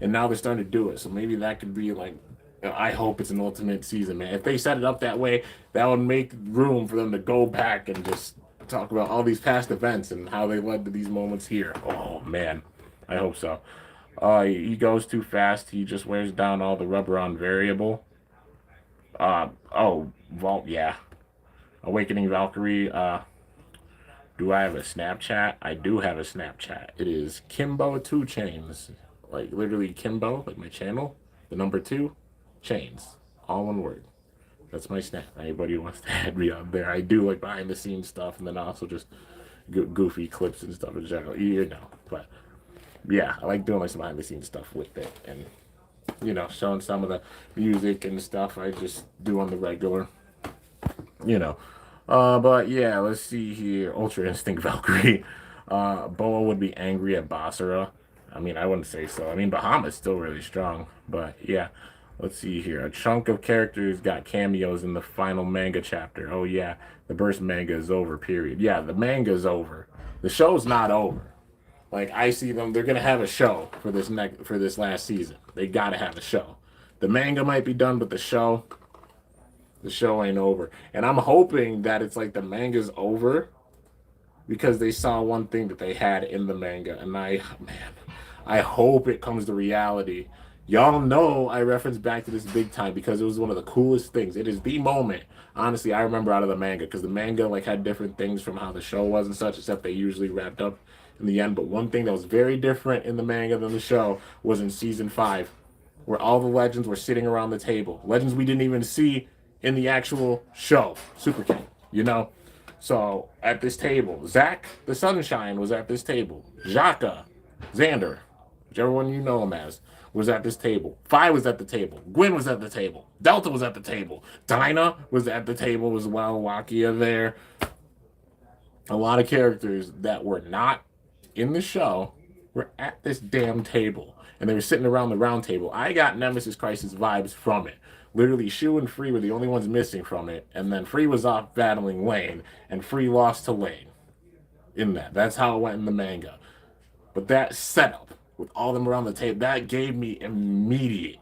and now they're starting to do it. So maybe that could be like, I hope it's an ultimate season, man. If they set it up that way, that would make room for them to go back and just talk about all these past events and how they led to these moments here. Oh man, I hope so. He goes too fast. He just wears down all the rubber on variable. Vault, yeah. Awakening Valkyrie. Do I have a Snapchat? I do have a Snapchat. It is Kimbo 2 Chains. Like literally Kimbo, like my channel. The number 2 Chains. All one word. That's my Snap. Anybody who wants to add me on there. I do like behind the scenes stuff and then also just goofy clips and stuff in general. But yeah, I like doing like some behind the scenes stuff with it and showing some of the music and stuff I just do on the regular. But yeah, let's see here. Ultra Instinct Valkyrie. Boa would be angry at Basara. I mean, I wouldn't say so. I mean, Bahamut's still really strong, but yeah. Let's see here. A chunk of characters got cameos in the final manga chapter. Oh yeah, the Burst manga is over. Period. Yeah, the manga's over. The show's not over. Like I see them, they're gonna have a show for this last season. They gotta have a show. The manga might be done, but the show ain't over. And I'm hoping that it's like the manga's over because they saw one thing that they had in the manga, and I hope it comes to reality. Y'all know I reference back to this big time because it was one of the coolest things. It is the moment, honestly, I remember out of the manga because the manga like had different things from how the show was and such, except they usually wrapped up in the end. But one thing that was very different in the manga than the show was in season 5, where all the legends were sitting around the table. Legends we didn't even see in the actual show, Super King, you know? So at this table, Zack the Sunshine was at this table. Jaka, Xander, whichever one you know him as, was at this table. Phi was at the table. Gwen was at the table. Delta was at the table. Dinah was at the table as well. Wakia there. A lot of characters that were not in the show were at this damn table. And they were sitting around the round table. I got Nemesis Crisis vibes from it. Literally, Shu and Free were the only ones missing from it. And then Free was off battling Lane. And Free lost to Lane in that. That's how it went in the manga. But that setup with all them around the table, that gave me immediate,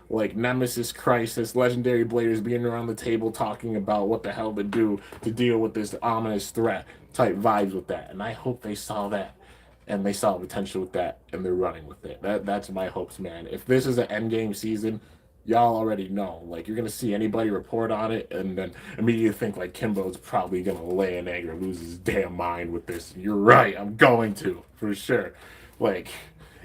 like Nemesis Crisis, Legendary Bladers being around the table talking about what the hell to do to deal with this ominous threat type vibes with that. And I hope they saw that and they saw potential with that and they're running with it. That's my hopes, man. If this is an endgame season, y'all already know. Like you're gonna see anybody report on it and then immediately think like Kimbo's probably gonna lay an egg or lose his damn mind with this. You're right, I'm going to, for sure. Like,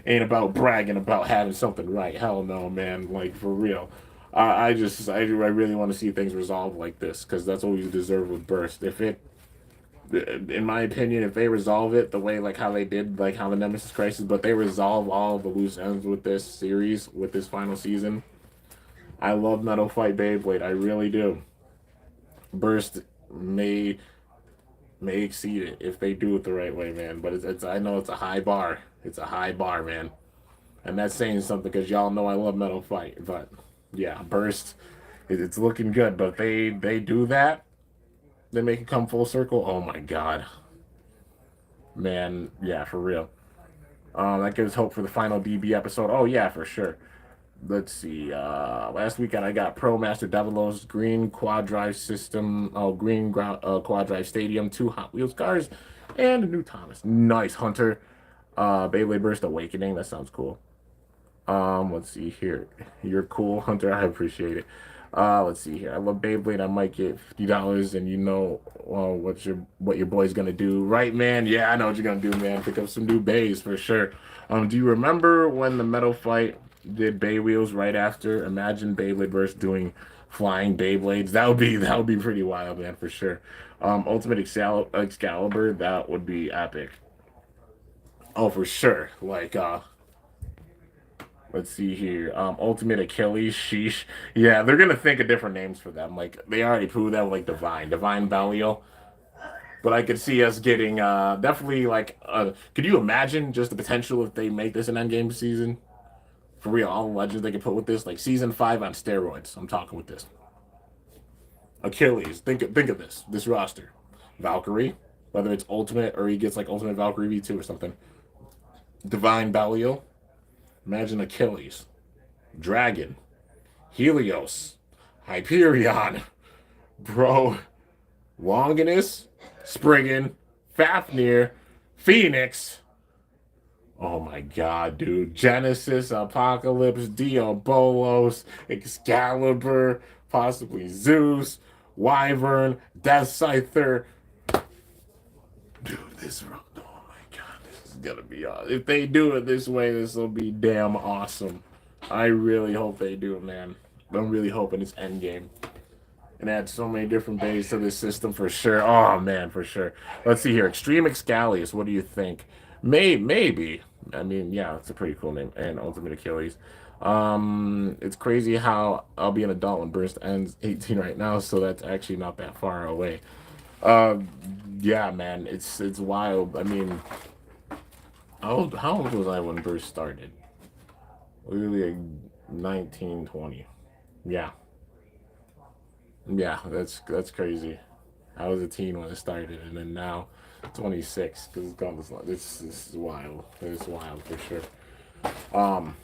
ain't about bragging about having something right. Hell no, man. Like for real. I really want to see things resolved like this because that's what we deserve with Burst. If it, in my opinion, if they resolve it the way like how they did, like how the Nemesis Crisis, but they resolve all the loose ends with this series, with this final season. I love Metal Fight Beyblade. I really do. Burst may exceed it if they do it the right way, man. But it's I know it's a high bar. It's a high bar, man. And that's saying something because y'all know I love Metal Fight. But yeah, Burst, it's looking good. But they do that, they make it come full circle. Oh my god, man. Yeah, for real. That gives hope for the final DB episode. Oh yeah, for sure. Let's see. Last weekend I got Pro Master Devilos, Green Quad Drive System, Green Quad Drive Stadium, 2 Hot Wheels cars, and a new Thomas. Nice Hunter. Beyblade Burst Awakening. That sounds cool. Let's see here. You're cool, Hunter. I appreciate it. Let's see here. I love Beyblade. I might get $50, and you know what your boy's gonna do, right, man? Yeah, I know what you're gonna do, man. Pick up some new bays for sure. Do you remember when the Metal Fight did Bay Wheels right after? Imagine Beyblade Burst doing flying Beyblades. That would be pretty wild, man, for sure. Ultimate Excalibur. That would be epic. Oh, for sure. Like let's see here. Ultimate Achilles, sheesh. Yeah, they're gonna think of different names for them. Like they already proved that with like Divine Belial. But I could see us getting definitely like could you imagine just the potential if they make this an endgame season? For real, all the legends they could put with this, like season 5 on steroids. I'm talking with this. Achilles, think of this roster. Valkyrie, whether it's Ultimate or he gets like Ultimate Valkyrie V2 or something. Divine Belial. Imagine Achilles, Dragon, Helios, Hyperion, bro, Longinus, Spriggan, Fafnir, Phoenix. Oh my god, dude. Genesis, Apocalypse, Diabolos, Excalibur, possibly Zeus, Wyvern, Death Scyther. Dude, oh my god, this is gonna be awesome. If they do it this way, this will be damn awesome. I really hope they do it, man. I'm really hoping it's endgame. And add so many different bays to this system for sure. Oh man, for sure. Let's see here. Extreme Excalius, what do you think? Maybe. I mean, yeah, it's a pretty cool name. And Ultimate Achilles. It's crazy how I'll be an adult when Burst ends 18 right now, so that's actually not that far away. Uh, yeah, man, it's wild. I mean, how old was I when Bruce started? Literally like 19, 20. Yeah, yeah, that's crazy. I was a teen when it started, and then now 26 because it's gone this long. This is wild. It's wild for sure. Um,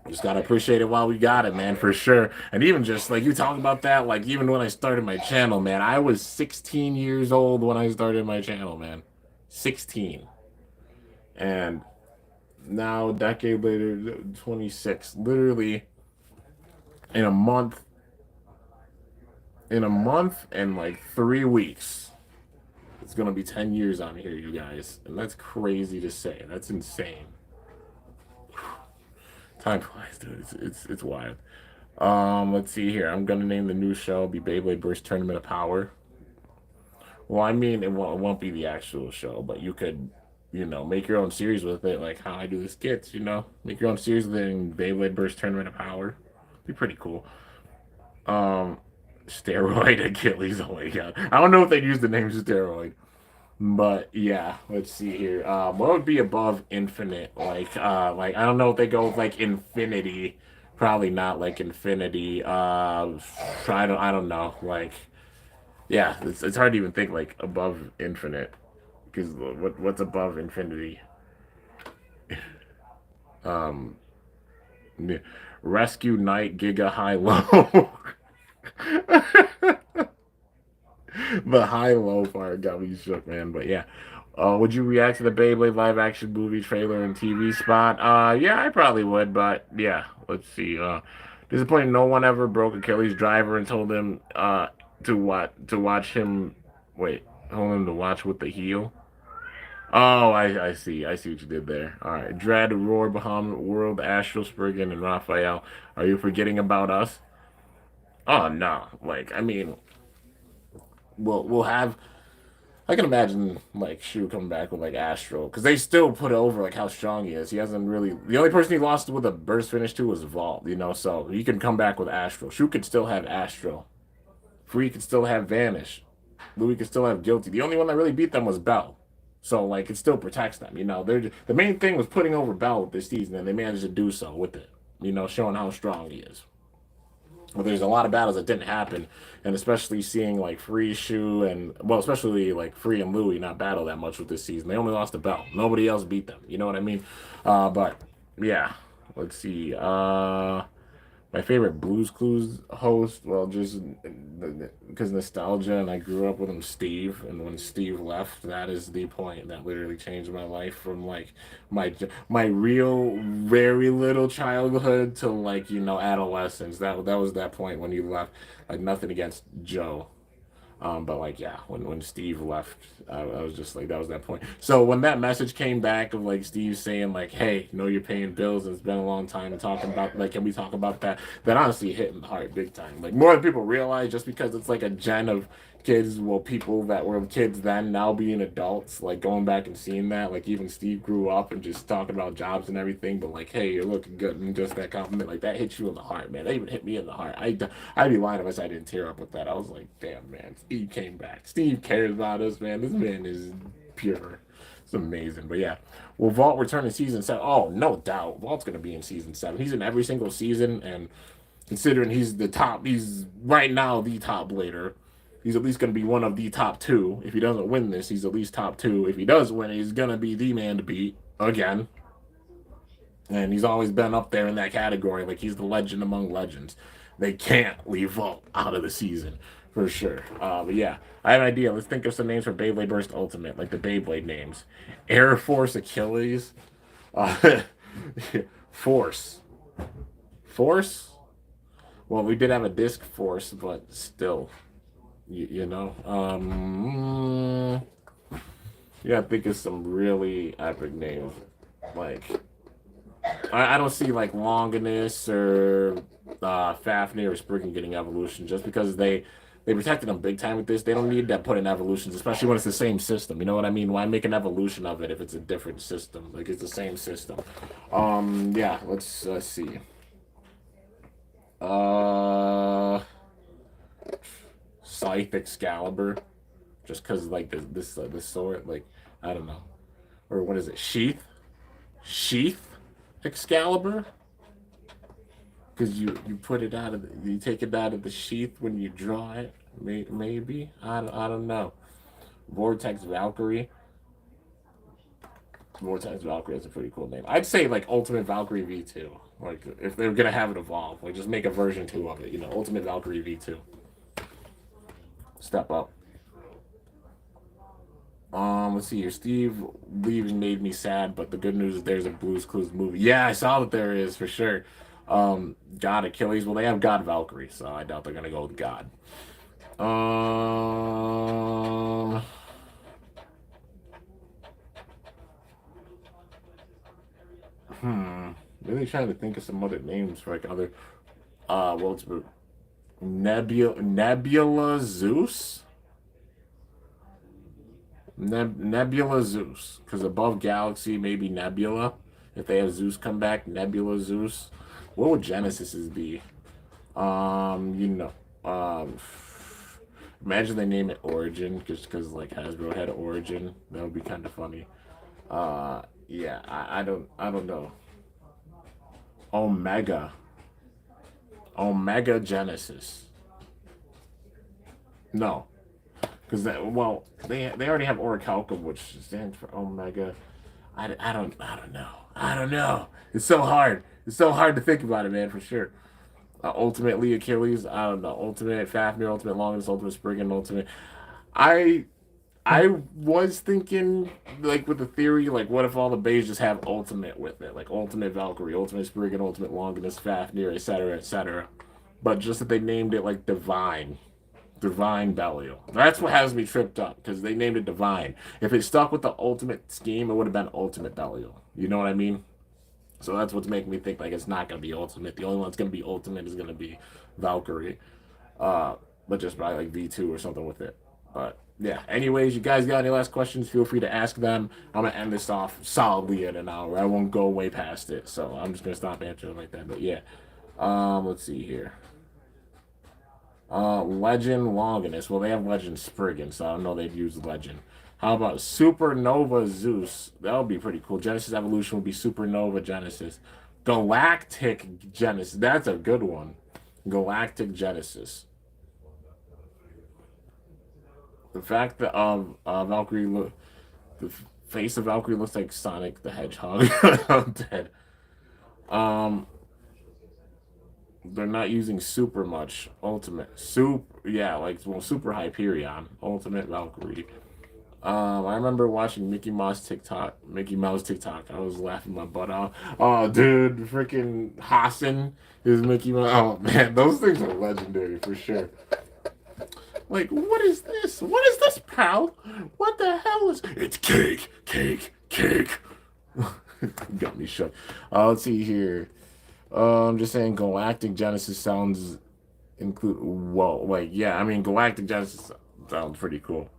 just gotta appreciate it while we got it, man, for sure. And even just like you talking about that, like even when I started my channel, man, I was 16 years old when I started my channel, man. 16. And now, a decade later, 26. Literally in a month, and like 3 weeks, it's gonna be 10 years on here, you guys. And that's crazy to say. That's insane. Time flies, dude. It's wild. Let's see here. I'm gonna name the new show be Beyblade Burst Tournament of Power. Well, I mean, it won't be the actual show, but you could, make your own series with it, like how I do the skits. Make your own series with it in Beyblade Burst Tournament of Power. Be pretty cool. Um, Steroid Achilles. Oh my god, I don't know if they'd use the name steroid, but yeah. Let's see here. What would be above infinite? Like I don't know if they go with like infinity. Probably not like infinity. I don't know. Like yeah, it's hard to even think like above infinite because what's above infinity? Um, yeah. Rescue Night Giga High Low. The high low part got me shook, man. But yeah. Would you react to the Beyblade live action movie trailer and TV spot? Yeah, I probably would, but yeah, let's see. Disappointing no one ever broke Achilles' driver and told him to watch him wait, told him to watch with the heel. Oh, I see what you did there. All right. Dread, Roar, Bahamut, World, Astral, Spriggan, and Raphael. Are you forgetting about us? Oh no. Like, I mean, we'll have I can imagine like Shu coming back with like Astro because they still put over like how strong he is. He hasn't really. The only person he lost with a burst finish to was Vault, So he can come back with Astro. Shu could still have Astro. Free could still have Vanish. Louis could still have Guilty. The only one that really beat them was Bell. So like it still protects them. The main thing was putting over Bell this season, and they managed to do so with it. Showing how strong he is. Well, there's a lot of battles that didn't happen, and especially seeing like Free Shu and well, especially like Free and Louie not battle that much with this season. They only lost a belt. Nobody else beat them. You know what I mean? But yeah, let's see. My favorite Blues Clues host, well, just because nostalgia, and I grew up with him, Steve. And when Steve left, that is the point that literally changed my life from like my real very little childhood to like adolescence. That was that point when he left. Like nothing against Joe, but like yeah, when Steve left, I was just like that was that point. So when that message came back of like Steve saying like, "Hey, you're paying bills and it's been a long time," and talking about like, can we talk about that? That honestly hit in the heart big time. Like more than people realize, just because it's like a gen of kids, well, people that were kids then now being adults, like going back and seeing that, like even Steve grew up and just talking about jobs and everything, but like, hey, you're looking good, and just that compliment, like that hits you in the heart, man. That even hit me in the heart. I'd be lying if I said I didn't tear up with that. I was like, damn, man, Steve came back. Steve cares about us, man. This man is pure. It's amazing. But yeah, will Vault return in season 7? Oh, no doubt. Vault's gonna be in season 7. He's in every single season, and considering he's right now the top blader. He's at least going to be one of the top two. If he doesn't win this, he's at least top two. If he does win, he's going to be the man to beat again. And he's always been up there in that category. Like he's the legend among legends. They can't leave Vault out of the season for sure. But yeah, I have an idea. Let's think of some names for Beyblade Burst Ultimate, like the Beyblade names. Air Force Achilles. Uh, Force. Force? Well, we did have a disc force, but still, you know. You gotta think of some really epic names. Like, I don't see like Longinus or Fafnir or Spriggan getting evolution just because they protected them big time with this. They don't need to put in evolutions, especially when it's the same system. You know what I mean? Why make an evolution of it if it's a different system? Like it's the same system. Yeah. Let's see. Uh, Scythe Excalibur. just because like this sword, like I don't know, or what is it? Sheath Excalibur, because you put it out of you take it out of the sheath when you draw it. Maybe I don't know. Vortex Valkyrie. Vortex Valkyrie is a pretty cool name. I'd say like Ultimate Valkyrie V2. Like if they're gonna have it evolve, like just make a version 2 of it. You know, Ultimate Valkyrie V2. Step up. Let's see here. Steve leaving made me sad, but the good news is there's a Blue's Clues movie. Yeah, I saw that there is for sure. God Achilles. Well, they have God Valkyrie, so I doubt they're gonna go with God. Um, really trying to think of some other names for like other. Well, it's Nebula Zeus. Nebula Zeus, because above Galaxy maybe Nebula. If they have Zeus come back, Nebula Zeus. What would Genesis's be? You know, um, imagine they name it Origin, just because like Hasbro had Origin. That would be kind of funny. Yeah, I don't know. Omega, Omega Genesis. No, because that well they already have Orichalcum, which stands for Omega. I don't know. I don't know. It's so hard. It's so hard to think about it, man, for sure. Ultimately Achilles. I don't know. Ultimate Fafnir, Ultimate Longinus, Ultimate Spriggan, Ultimate. I I was thinking like with the theory, like what if all the bays just have Ultimate with it, like Ultimate Valkyrie, Ultimate Spriggan, Ultimate Longinus, Fafnir, etc., etc. But just that they named it like Divine Belial. That's what has me tripped up because they named it Divine. If it stuck with the Ultimate scheme, it would have been Ultimate Belial. You know what I mean? So that's what's making me think like it's not gonna be Ultimate. The only one that's gonna be Ultimate is gonna be Valkyrie, uh, but just probably like V2 or something with it. But yeah. Anyways, you guys got any last questions? Feel free to ask them. I'm gonna end this off solidly in an hour. I won't go way past it, so I'm just gonna stop answering like that. But yeah, let's see here. Legend Longinus. Well, they have Legend Spriggan, so I don't know they'd use Legend. How about Supernova Zeus? That would be pretty cool. Genesis Evolution would be Supernova Genesis. Galactic Genesis. That's a good one. Galactic Genesis. The fact that Valkyrie look, the face of Valkyrie looks like Sonic the Hedgehog. I'm dead. Um, they're not using super much. Ultimate super, yeah, like well, super Hyperion, Ultimate Valkyrie. I remember watching Mickey Mouse TikTok. I was laughing my butt off. Oh, dude, freaking Hassan is Mickey Mouse. Oh man, those things are legendary for sure. Like, what is this? What is this, pal? What the hell is? It's cake, cake, cake. Got me shook. Let's see here. I'm just saying, Galactic Genesis sounds include. Whoa, like yeah. I mean, Galactic Genesis sounds pretty cool.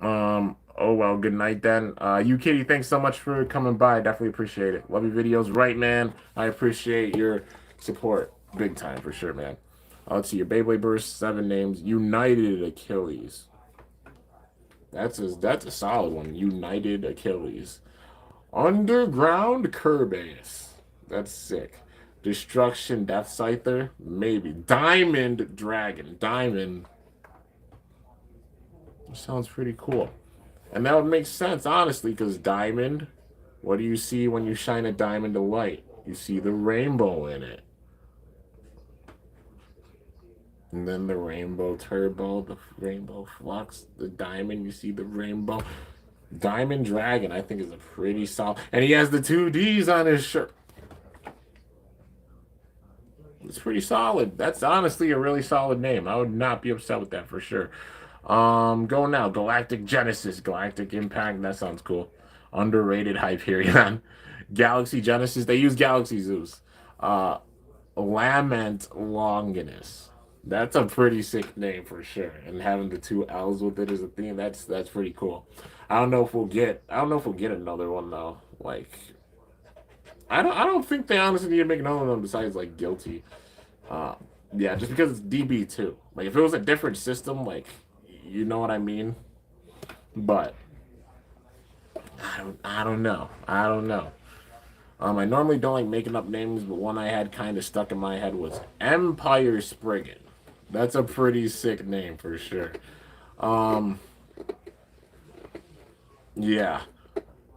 Oh well, good night then. You Kitty, thanks so much for coming by. Definitely appreciate it. Love your videos, right, man? I appreciate your support, big time for sure, man. Let's see your Beyblade Burst, 7 names. United Achilles. That's a solid one. United Achilles. Underground Kerbeus. That's sick. Destruction Death Scyther. Maybe. Diamond Dragon. Diamond. Sounds pretty cool. And that would make sense, honestly, because diamond, what do you see when you shine a diamond to light? You see the rainbow in it. And then the rainbow turbo, the rainbow flux, the diamond, you see the rainbow. Diamond Dragon, I think, is a pretty solid. And he has the 2Ds on his shirt. It's pretty solid. That's honestly a really solid name. I would not be upset with that for sure. Go now. Galactic Genesis, Galactic Impact. That sounds cool. Underrated Hyperion. Galaxy Genesis. They use Galaxy Zeus. Lament Longinus. That's a pretty sick name for sure. And having the 2 L's with it as a theme, that's pretty cool. I don't know if we'll get another one though. Like I don't think they honestly need to make another one besides like Guilty. Uh yeah, just because it's DB2. Like if it was a different system, like You know what I mean? But I don't know. I don't know. I normally don't like making up names, but one I had kind of stuck in my head was Empire Spriggan. That's a pretty sick name for sure. Um, yeah.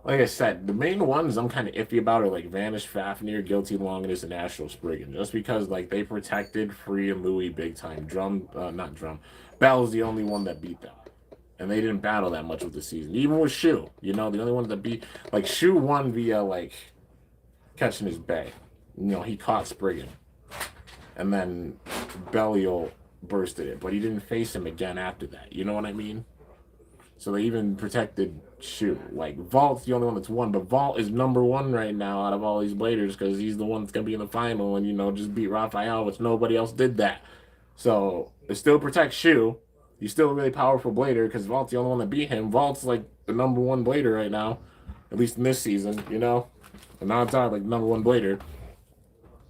Like I said, the main ones I'm kind of iffy about are like Vanish, Fafnir, Guilty Longinus, and Astral Spriggan. Just because like they protected Free and Louis big time. Not Drum. Bell's the only one that beat them. And they didn't battle that much with the season. Even with Shu, the only ones that beat like Shu won via like catching his bay. He caught Spriggan. And then Belial bursted it. But he didn't face him again after that. You know what I mean? So they even protected Shu. Like, Vault's the only one that's won, but Vault is number one right now out of all these bladers because he's the one that's going to be in the final and, just beat Raphael, which nobody else did that. So it still protects Shu. He's still a really powerful blader because Vault's the only one that beat him. Vault's like the number one blader right now, at least in this season, And now it's like number one blader.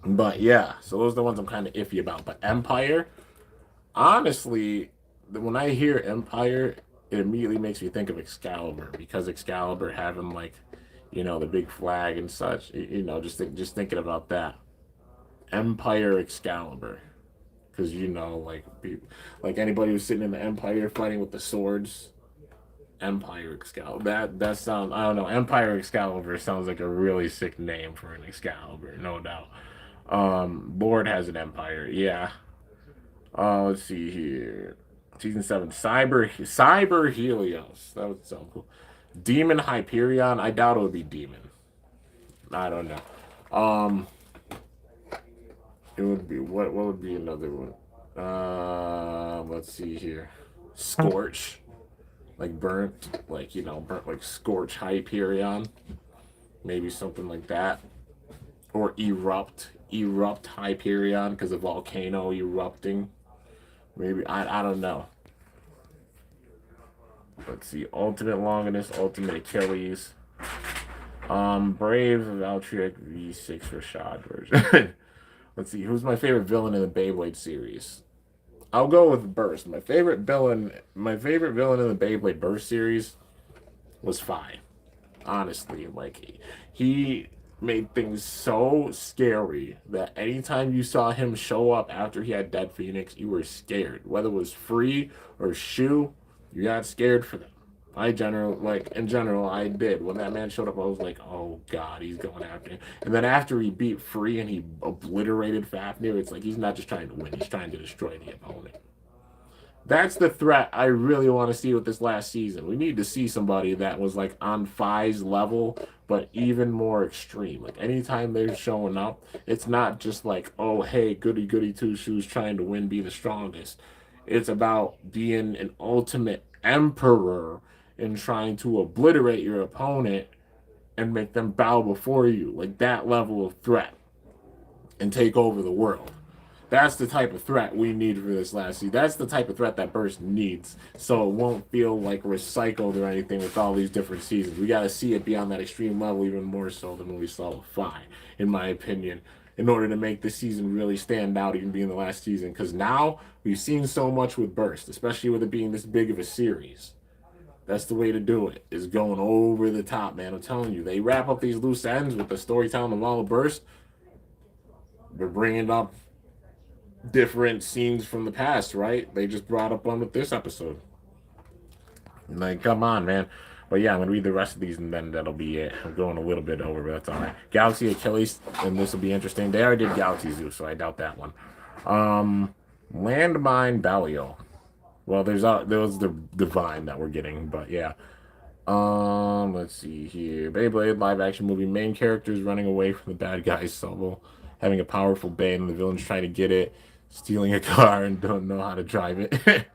But yeah, so those are the ones I'm kind of iffy about. But Empire, honestly, when I hear Empire, it immediately makes me think of Excalibur because Excalibur having like, the big flag and such. Just thinking about that. Empire Excalibur, because like anybody who's sitting in the Empire fighting with the swords. Empire Excalibur. That sounds, I don't know. Empire Excalibur sounds like a really sick name for an Excalibur, no doubt. Lord has an Empire, yeah. Let's see here. Season 7, Cyber Helios. That would sound cool. Demon Hyperion. I doubt it would be Demon. I don't know. It would be what would be another one? Let's see here. Scorch. Like burnt, burnt like Scorch Hyperion. Maybe something like that. Or Erupt Hyperion because of volcano erupting. Maybe I don't know. Let's see. Ultimate Longinus, Ultimate Achilles. Brave Valtryek V6 Rashad version. Let's see. Who's my favorite villain in the Beyblade series? I'll go with Burst. My favorite villain in the Beyblade Burst series was Fi. Honestly, like he made things so scary that anytime you saw him show up after he had Dead Phoenix, you were scared. Whether it was Free or Shu, you got scared for them. In general, I did. When that man showed up, I was like, oh god, he's going after him. And then after he beat Free and he obliterated Fafnir, it's like he's not just trying to win, he's trying to destroy the opponent. That's the threat I really want to see with this last season. We need to see somebody that was like on Fi's level, but even more extreme. Like anytime they're showing up, it's not just like, oh hey, goody goody two shoes trying to win, be the strongest. It's about being an ultimate emperor and trying to obliterate your opponent and make them bow before you. Like that level of threat. And take over the world. That's the type of threat we need for this last season. That's the type of threat that Burst needs, so it won't feel like recycled or anything with all these different seasons. We got to see it be on that extreme level even more so than what we saw with Fi, in my opinion, in order to make this season really stand out, even being the last season. Because now we've seen so much with Burst, especially with it being this big of a series. That's the way to do it, is going over the top, man. I'm telling you, they wrap up these loose ends with the storytelling of all of Burst. They're bringing up different scenes from the past, right? They just brought up one with this episode. Like, come on, man. But yeah, I'm going to read the rest of these and then that'll be it. I'm going a little bit over, but that's all right. Galaxy Achilles, and this will be interesting. They already did Galaxy Zoo, so I doubt that one. Landmine Belial. Well, there was the Divine that we're getting, but yeah. Let's see here. Beyblade live action movie. Main characters running away from the bad guys' Sobel, having a powerful bay and the villains trying to get it, stealing a car and don't know how to drive it.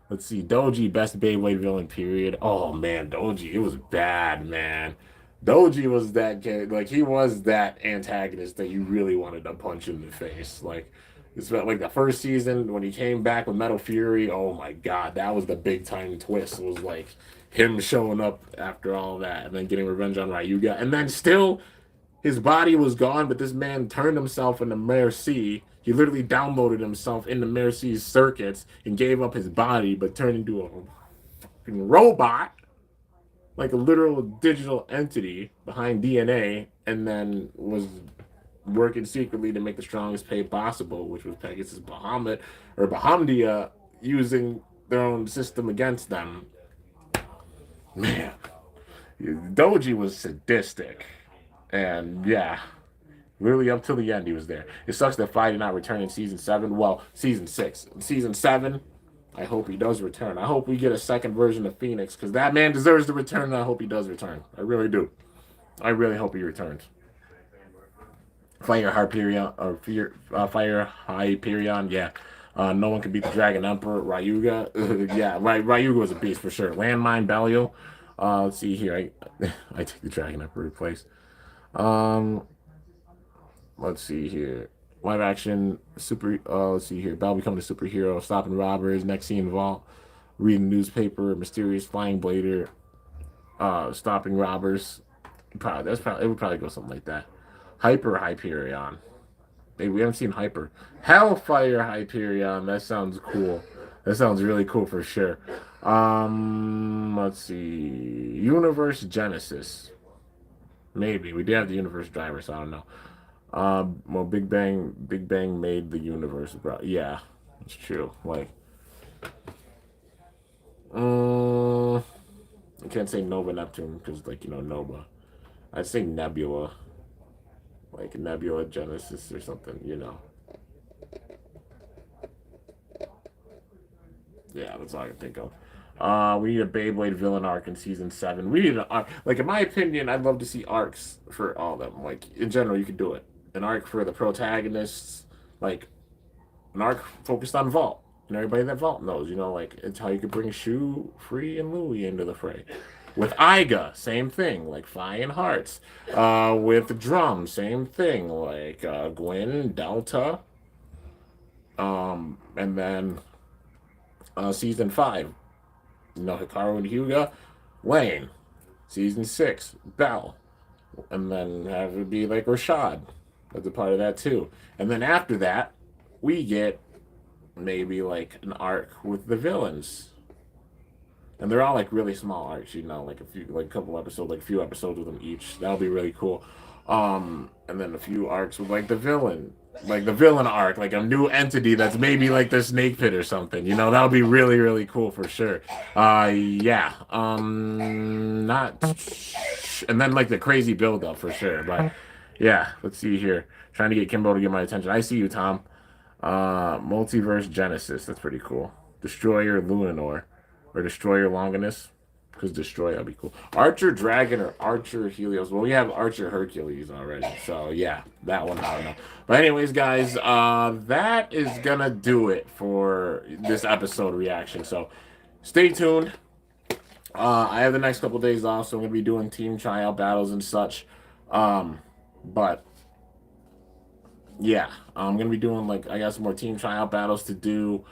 Let's see. Doji, best Beyblade villain, period. Oh man, Doji, it was bad, man. Doji was that character, like he was that antagonist that you really wanted to punch in the face. Like it's like the first season when he came back with Metal Fury. Oh my god, that was the big time twist. It was like him showing up after all that and then getting revenge on Ryuga, and then still His body was gone, but this man turned himself into Merci. He literally downloaded himself into Mercy's circuits and gave up his body, but turned into a fucking robot, like a literal digital entity behind DNA, and then was working secretly to make the strongest pay possible, which was Pegasus Bahamut or Bahamdia, using their own system against them. Man, Doji was sadistic. And yeah, really up till the end he was there. It sucks that Fi did not return in season 7. Well, season 6. Season 7, I hope he does return. I hope we get a second version of Phoenix, because that man deserves to return, and I hope he does return. I really do. I really hope he returns. Fire Hyperion, or Fire Hyperion, yeah. No one can beat the Dragon Emperor. Ryuga, yeah, Ryuga was a beast for sure. Landmine Belial. Let's see here. I take the Dragon Emperor place. Let's see here. Live action super. Let's see here. Bell becoming a superhero, stopping robbers. Next scene vault. Reading newspaper. Mysterious flying blader. Stopping robbers. It would probably go something like that. Hyper Hyperion. Hey, we haven't seen Hyper. Hellfire Hyperion. That sounds cool. That sounds really cool for sure. Let's see. Universe Genesis. Maybe we do have the universe driver, so I don't know. Well, Big Bang made the universe, bro. Yeah, it's true. Like, I can't say Nova Neptune because, like, Nova. I'd say Nebula, like Nebula Genesis or something. Yeah, that's all I can think of. We need a Beyblade villain arc in season 7. We need an arc. Like, in my opinion, I'd love to see arcs for all of them. Like, in general, you could do it. An arc for the protagonists, like an arc focused on Vault. And everybody that Vault knows, like it's how you could bring Shu, Free, and Louie into the fray. With Iga, same thing, like Fi and Hearts. With Drum, same thing, like Gwen, Delta. And then season 5, Hikaru and Hyuga, Lane. Season 6, Bell. And then have it be like Rashad as a part of that too. And then after that, we get maybe like an arc with the villains. And they're all like really small arcs, like a couple episodes, like a few episodes with them each. That'll be really cool. And then a few arcs with like the villain arc, like a new entity that's maybe like the Snake Pit or something. That'll be really, really cool for sure. Yeah. Not, and then like the crazy build up for sure. But yeah, let's see here. Trying to get Kimbo to get my attention. I see you, Tom. Multiverse Genesis. That's pretty cool. Destroyer Luminor, or Destroyer Longinus. Because Destroy, that'd be cool. Archer Dragon or Archer Helios. Well, we have Archer Hercules already. So, yeah, that one, I don't know. But anyways, guys, that is going to do it for this episode reaction. So, stay tuned. I have the next couple of days off, so I'm going to be doing team tryout battles and such. But, yeah, I'm going to be doing, I got some more team tryout battles to do.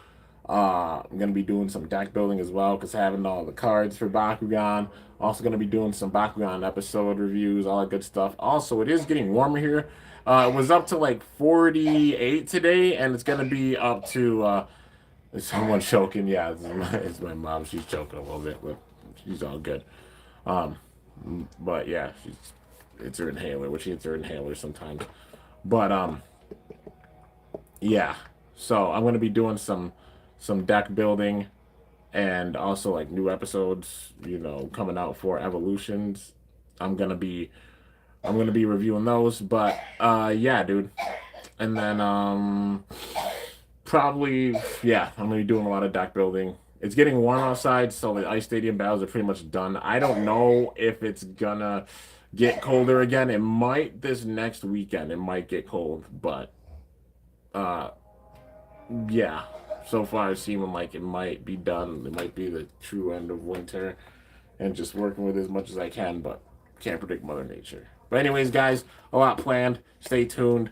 I'm going to be doing some deck building as well, because having all the cards for Bakugan. Also going to be doing some Bakugan episode reviews, all that good stuff. Also, it is getting warmer here. It was up to 48 today, and it's going to be up to, someone choking. Yeah, it's my mom. She's choking a little bit, but she's all good. But yeah, it's her inhaler, which she hits her inhaler sometimes. But, yeah. So I'm going to be doing some deck building, and also new episodes, coming out for Evolutions. I'm gonna be reviewing those, but yeah, dude. And then probably, yeah, I'm gonna be doing a lot of deck building. It's getting warm outside, so the ice stadium battles are pretty much done. I don't know if it's gonna get colder again. It might this next weekend. It might get cold, but yeah. So far, it's seeming like it might be done. It might be the true end of winter, and just working with as much as I can, but can't predict Mother Nature. But anyways, guys, a lot planned. Stay tuned,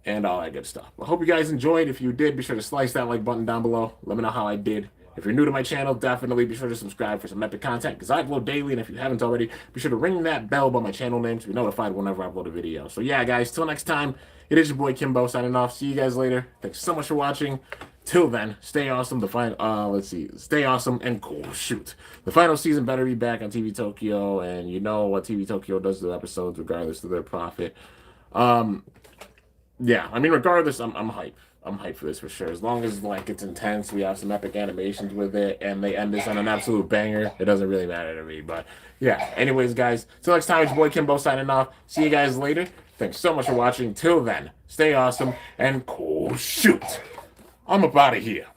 and all that good stuff. I hope you guys enjoyed. If you did, be sure to slice that like button down below. Let me know how I did. If you're new to my channel, definitely be sure to subscribe for some epic content because I upload daily. And if you haven't already, be sure to ring that bell by my channel name to be notified whenever I upload a video. So yeah, guys, till next time, it is your boy Kimbo signing off. See you guys later. Thanks so much for watching. Till then, stay awesome. Stay awesome and cool. Shoot, the final season better be back on TV Tokyo, and you know what TV Tokyo does to the episodes, regardless of their profit. Yeah, I mean, regardless, I'm hyped. I'm hyped for this for sure. As long as like it's intense, we have some epic animations with it, and they end this on an absolute banger. It doesn't really matter to me, but yeah. Anyways, guys, till next time, it's your boy Kimbo signing off. See you guys later. Thanks so much for watching. Till then, stay awesome and cool. Shoot, I'm up out of here.